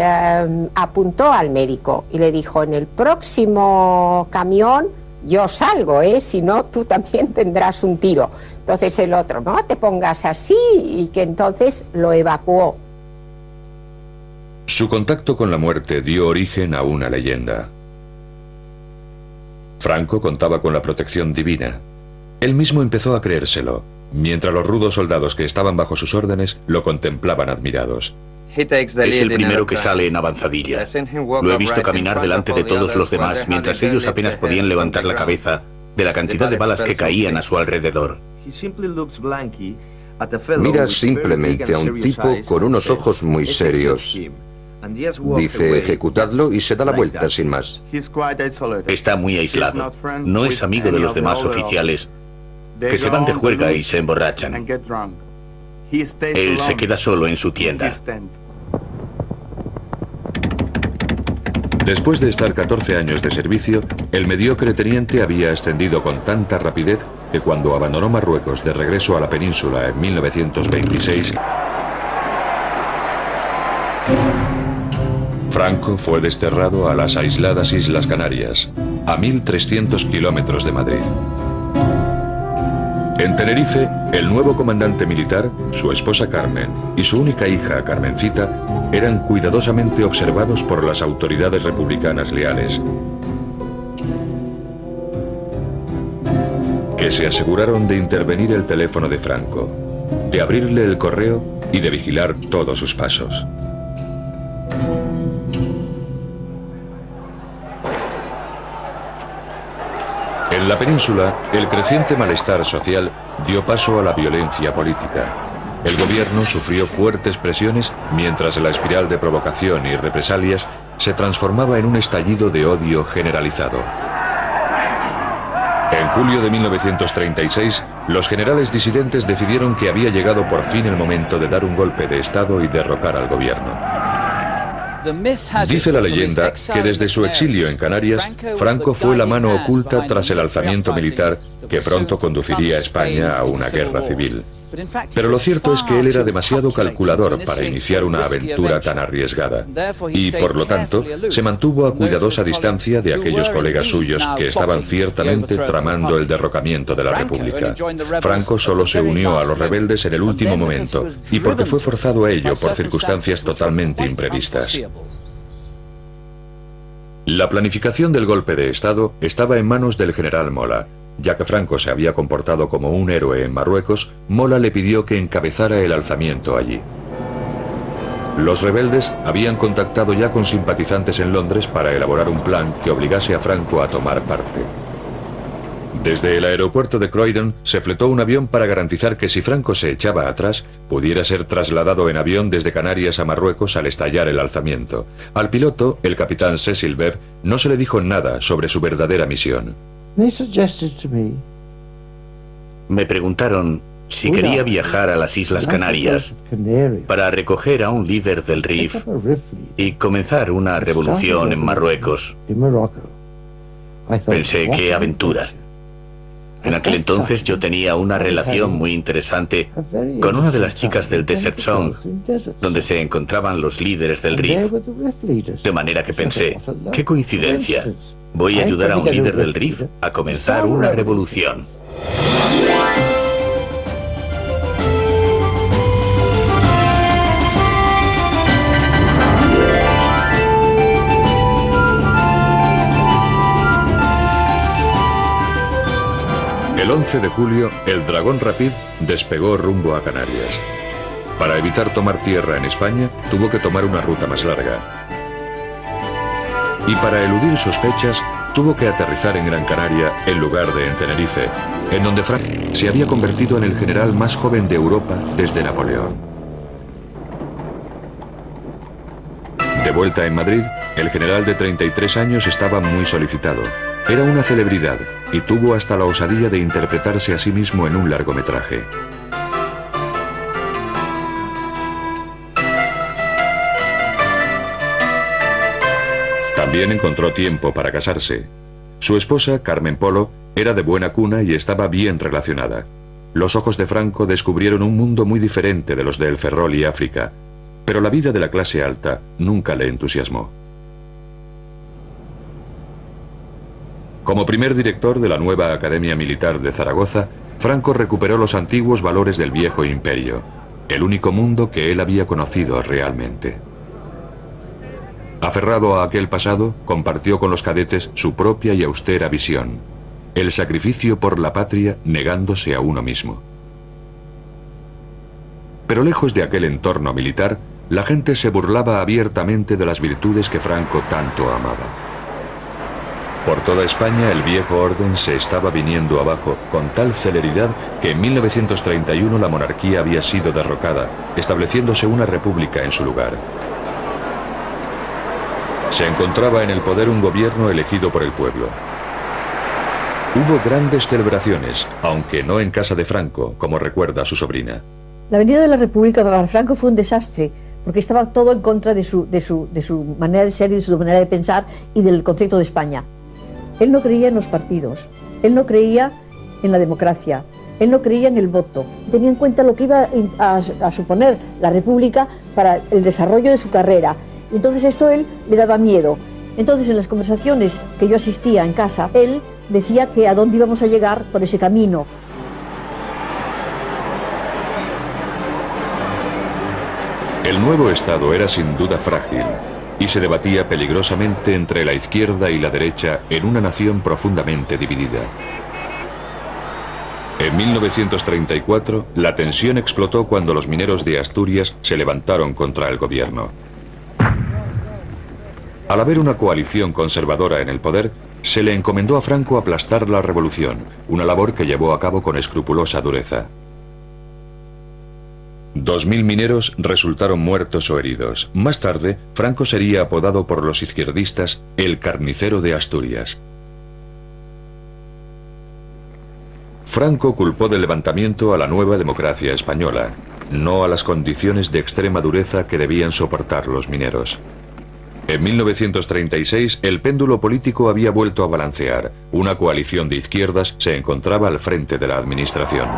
apuntó al médico y le dijo, en el próximo camión yo salgo, si no tú también tendrás un tiro. Entonces el otro, no te pongas así, y que entonces lo evacuó. Su contacto con la muerte dio origen a una leyenda. Franco contaba con la protección divina. Él mismo empezó a creérselo, mientras los rudos soldados que estaban bajo sus órdenes lo contemplaban admirados. Es el primero que sale en avanzadilla. Lo he visto caminar delante de todos los demás mientras ellos apenas podían levantar la cabeza de la cantidad de balas que caían a su alrededor. Mira simplemente a un tipo con unos ojos muy serios. Dice, ejecutadlo, y se da la vuelta sin más. Está muy aislado. No es amigo de los demás oficiales que se van de juerga y se emborrachan. Él se queda solo en su tienda. Después de estar 14 años de servicio, el mediocre teniente había ascendido con tanta rapidez que cuando abandonó Marruecos de regreso a la península en 1926, Franco fue desterrado a las aisladas Islas Canarias, a 1.300 kilómetros de Madrid. En Tenerife, el nuevo comandante militar, su esposa Carmen y su única hija, Carmencita, eran cuidadosamente observados por las autoridades republicanas leales, que se aseguraron de intervenir el teléfono de Franco, de abrirle el correo y de vigilar todos sus pasos. En la península, el creciente malestar social dio paso a la violencia política. El gobierno sufrió fuertes presiones mientras la espiral de provocación y represalias se transformaba en un estallido de odio generalizado. En julio de 1936, los generales disidentes decidieron que había llegado por fin el momento de dar un golpe de Estado y derrocar al gobierno. Dice la leyenda que desde su exilio en Canarias, Franco fue la mano oculta tras el alzamiento militar que pronto conduciría a España a una guerra civil. Pero lo cierto es que él era demasiado calculador para iniciar una aventura tan arriesgada y, por lo tanto, se mantuvo a cuidadosa distancia de aquellos colegas suyos que estaban ciertamente tramando el derrocamiento de la República. Franco solo se unió a los rebeldes en el último momento y porque fue forzado a ello por circunstancias totalmente imprevistas. La planificación del golpe de Estado estaba en manos del general Mola. Ya que Franco se había comportado como un héroe en Marruecos, Mola le pidió que encabezara el alzamiento allí. Los rebeldes habían contactado ya con simpatizantes en Londres para elaborar un plan que obligase a Franco a tomar parte. Desde el aeropuerto de Croydon se fletó un avión para garantizar que si Franco se echaba atrás, pudiera ser trasladado en avión desde Canarias a Marruecos al estallar el alzamiento. Al piloto, el capitán Cecil Bebb, no se le dijo nada sobre su verdadera misión. Me preguntaron si quería viajar a las Islas Canarias para recoger a un líder del RIF y comenzar una revolución en Marruecos. Pensé, qué aventura. En aquel entonces yo tenía una relación muy interesante con una de las chicas del Desert Song, donde se encontraban los líderes del RIF. De manera que pensé, qué coincidencia, voy a ayudar a un líder del RIF a comenzar una revolución. El 11 de julio, el Dragón Rapid despegó rumbo a Canarias. Para evitar tomar tierra en España, tuvo que tomar una ruta más larga. Y para eludir sospechas, tuvo que aterrizar en Gran Canaria en lugar de en Tenerife, en donde Franco se había convertido en el general más joven de Europa desde Napoleón. De vuelta en Madrid, el general de 33 años estaba muy solicitado. Era una celebridad y tuvo hasta la osadía de interpretarse a sí mismo en un largometraje. También encontró tiempo para casarse. Su esposa, Carmen Polo, era de buena cuna y estaba bien relacionada. Los ojos de Franco descubrieron un mundo muy diferente de los de El Ferrol y África, pero la vida de la clase alta nunca le entusiasmó. Como primer director de la nueva Academia Militar de Zaragoza, Franco recuperó los antiguos valores del viejo imperio, el único mundo que él había conocido realmente. Aferrado a aquel pasado, compartió con los cadetes su propia y austera visión, el sacrificio por la patria negándose a uno mismo. Pero lejos de aquel entorno militar, la gente se burlaba abiertamente de las virtudes que Franco tanto amaba. Por toda España el viejo orden se estaba viniendo abajo con tal celeridad que en 1931 la monarquía había sido derrocada, estableciéndose una república en su lugar. Se encontraba en el poder un gobierno elegido por el pueblo. Hubo grandes celebraciones, aunque no en casa de Franco, como recuerda su sobrina. La venida de la República para Franco fue un desastre, porque estaba todo en contra de su manera de ser y de su manera de pensar y del concepto de España. Él no creía en los partidos, él no creía en la democracia, él no creía en el voto. Tenía en cuenta lo que iba a suponer la República para el desarrollo de su carrera. Entonces esto a él le daba miedo. Entonces en las conversaciones que yo asistía en casa, él decía que a dónde íbamos a llegar por ese camino. El nuevo Estado era sin duda frágil y se debatía peligrosamente entre la izquierda y la derecha en una nación profundamente dividida. En 1934, la tensión explotó cuando los mineros de Asturias se levantaron contra el gobierno. Al haber una coalición conservadora en el poder, se le encomendó a Franco aplastar la revolución, una labor que llevó a cabo con escrupulosa dureza. 2000 mineros resultaron muertos o heridos. Más tarde, Franco sería apodado por los izquierdistas el carnicero de Asturias. Franco culpó del levantamiento a la nueva democracia española, no a las condiciones de extrema dureza que debían soportar los mineros. En 1936, el péndulo político había vuelto a balancear. Una coalición de izquierdas se encontraba al frente de la administración.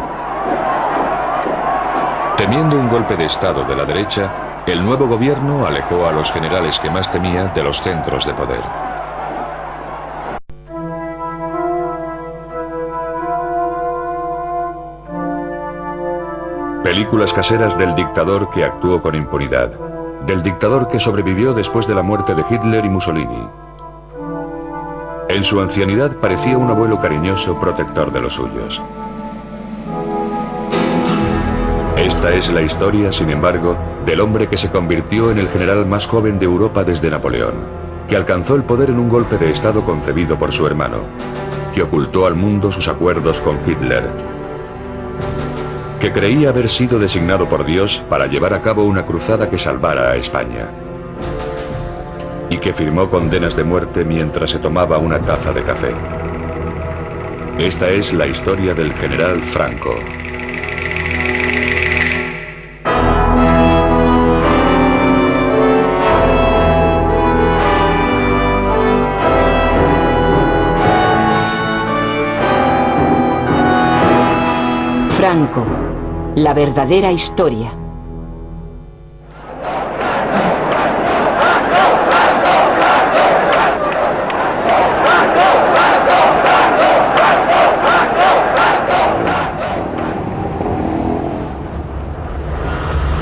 Temiendo un golpe de Estado de la derecha, el nuevo gobierno alejó a los generales que más temía de los centros de poder. Películas caseras del dictador que actuó con impunidad, del dictador que sobrevivió después de la muerte de Hitler y Mussolini. En su ancianidad parecía un abuelo cariñoso, protector de los suyos. Esta es la historia, sin embargo, del hombre que se convirtió en el general más joven de Europa desde Napoleón, que alcanzó el poder en un golpe de Estado concebido por su hermano, que ocultó al mundo sus acuerdos con Hitler, que creía haber sido designado por Dios para llevar a cabo una cruzada que salvara a España, y que firmó condenas de muerte mientras se tomaba una taza de café. Esta es la historia del general Franco. Franco, la verdadera historia.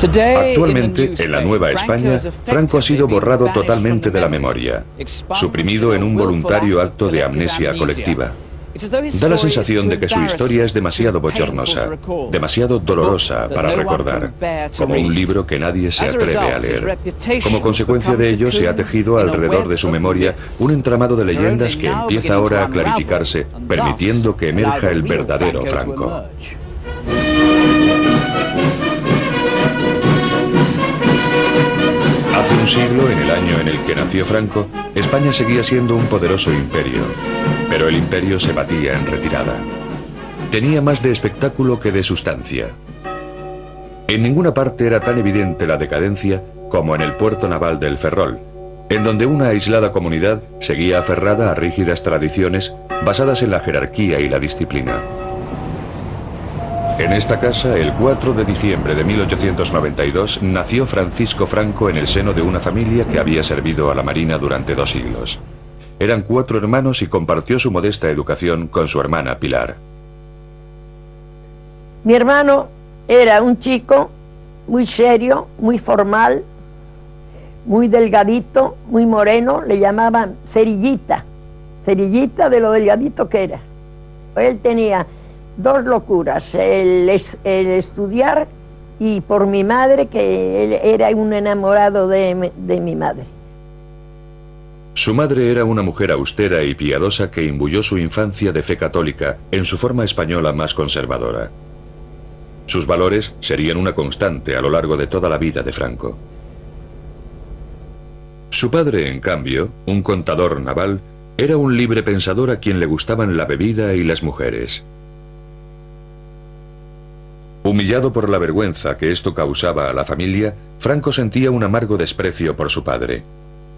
Actualmente, en la Nueva España, Franco ha sido borrado totalmente de la memoria, suprimido en un voluntario acto de amnesia colectiva. Da la sensación de que su historia es demasiado bochornosa, demasiado dolorosa para recordar, como un libro que nadie se atreve a leer. Como consecuencia de ello, se ha tejido alrededor de su memoria un entramado de leyendas que empieza ahora a clarificarse, permitiendo que emerja el verdadero Franco. Hace un siglo, en el año en el que nació Franco, España seguía siendo un poderoso imperio, pero el imperio se batía en retirada. Tenía más de espectáculo que de sustancia. En ninguna parte era tan evidente la decadencia como en el puerto naval del Ferrol, en donde una aislada comunidad seguía aferrada a rígidas tradiciones basadas en la jerarquía y la disciplina. En esta casa, el 4 de diciembre de 1892, nació Francisco Franco en el seno de una familia que había servido a la Marina durante 2 siglos. Eran 4 hermanos y compartió su modesta educación con su hermana Pilar. Mi hermano era un chico muy serio, muy formal, muy delgadito, muy moreno, le llamaban cerillita, cerillita de lo delgadito que era. Él tenía 2 locuras, el estudiar y por mi madre, que él era un enamorado de mi madre. Su madre era una mujer austera y piadosa que imbuyó su infancia de fe católica en su forma española más conservadora. Sus valores serían una constante a lo largo de toda la vida de Franco. Su padre, en cambio, un contador naval, era un libre pensador a quien le gustaban la bebida y las mujeres. Humillado por la vergüenza que esto causaba a la familia, Franco sentía un amargo desprecio por su padre,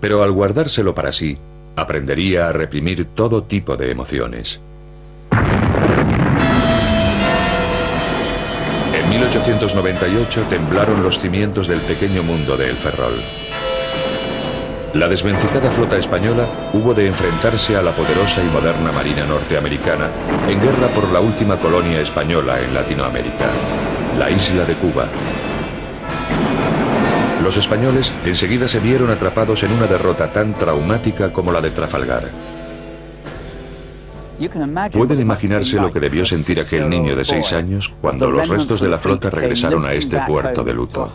pero al guardárselo para sí, aprendería a reprimir todo tipo de emociones. En 1898 temblaron los cimientos del pequeño mundo de El Ferrol. La desvencijada flota española hubo de enfrentarse a la poderosa y moderna marina norteamericana en guerra por la última colonia española en Latinoamérica, la isla de Cuba. Los españoles enseguida se vieron atrapados en una derrota tan traumática como la de Trafalgar. Pueden imaginarse lo que debió sentir aquel niño de 6 años cuando los restos de la flota regresaron a este puerto de luto.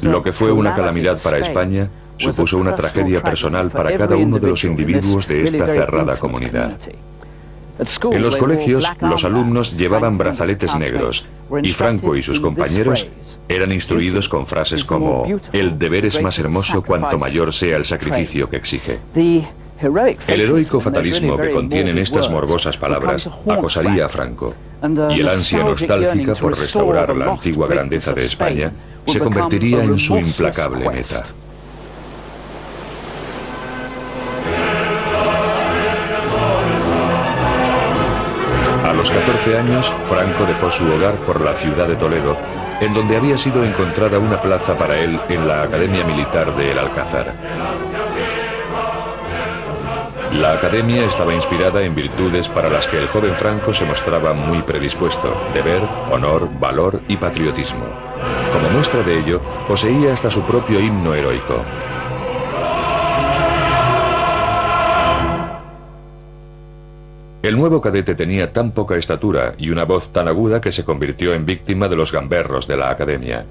Lo que fue una calamidad para España supuso una tragedia personal para cada uno de los individuos de esta cerrada comunidad. En los colegios, los alumnos llevaban brazaletes negros y Franco y sus compañeros eran instruidos con frases como «El deber es más hermoso cuanto mayor sea el sacrificio que exige». El heroico fatalismo que contienen estas morbosas palabras acosaría a Franco, y el ansia nostálgica por restaurar la antigua grandeza de España se convertiría en su implacable meta. A los 14 años, Franco dejó su hogar por la ciudad de Toledo, en donde había sido encontrada una plaza para él en la Academia Militar de El Alcázar. La academia estaba inspirada en virtudes para las que el joven Franco se mostraba muy predispuesto: deber, honor, valor y patriotismo. Como muestra de ello, poseía hasta su propio himno heroico. El nuevo cadete tenía tan poca estatura y una voz tan aguda que se convirtió en víctima de los gamberros de la academia.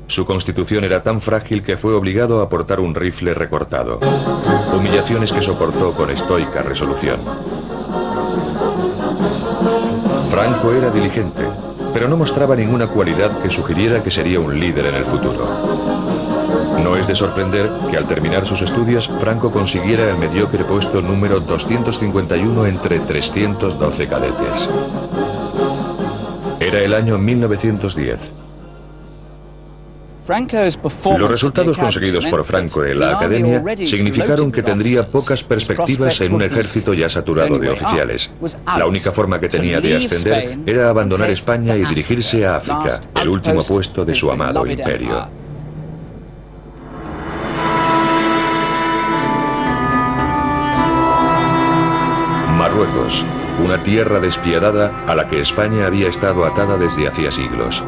Su constitución era tan frágil que fue obligado a portar un rifle recortado. Humillaciones que soportó con estoica resolución. Franco era diligente, pero no mostraba ninguna cualidad que sugiriera que sería un líder en el futuro. No es de sorprender que al terminar sus estudios, Franco consiguiera el mediocre puesto número 251 entre 312 cadetes. Era el año 1910. Los resultados conseguidos por Franco en la academia significaron que tendría pocas perspectivas en un ejército ya saturado de oficiales. La única forma que tenía de ascender era abandonar España y dirigirse a África, el último puesto de su amado imperio. Marruecos, una tierra despiadada a la que España había estado atada desde hacía siglos.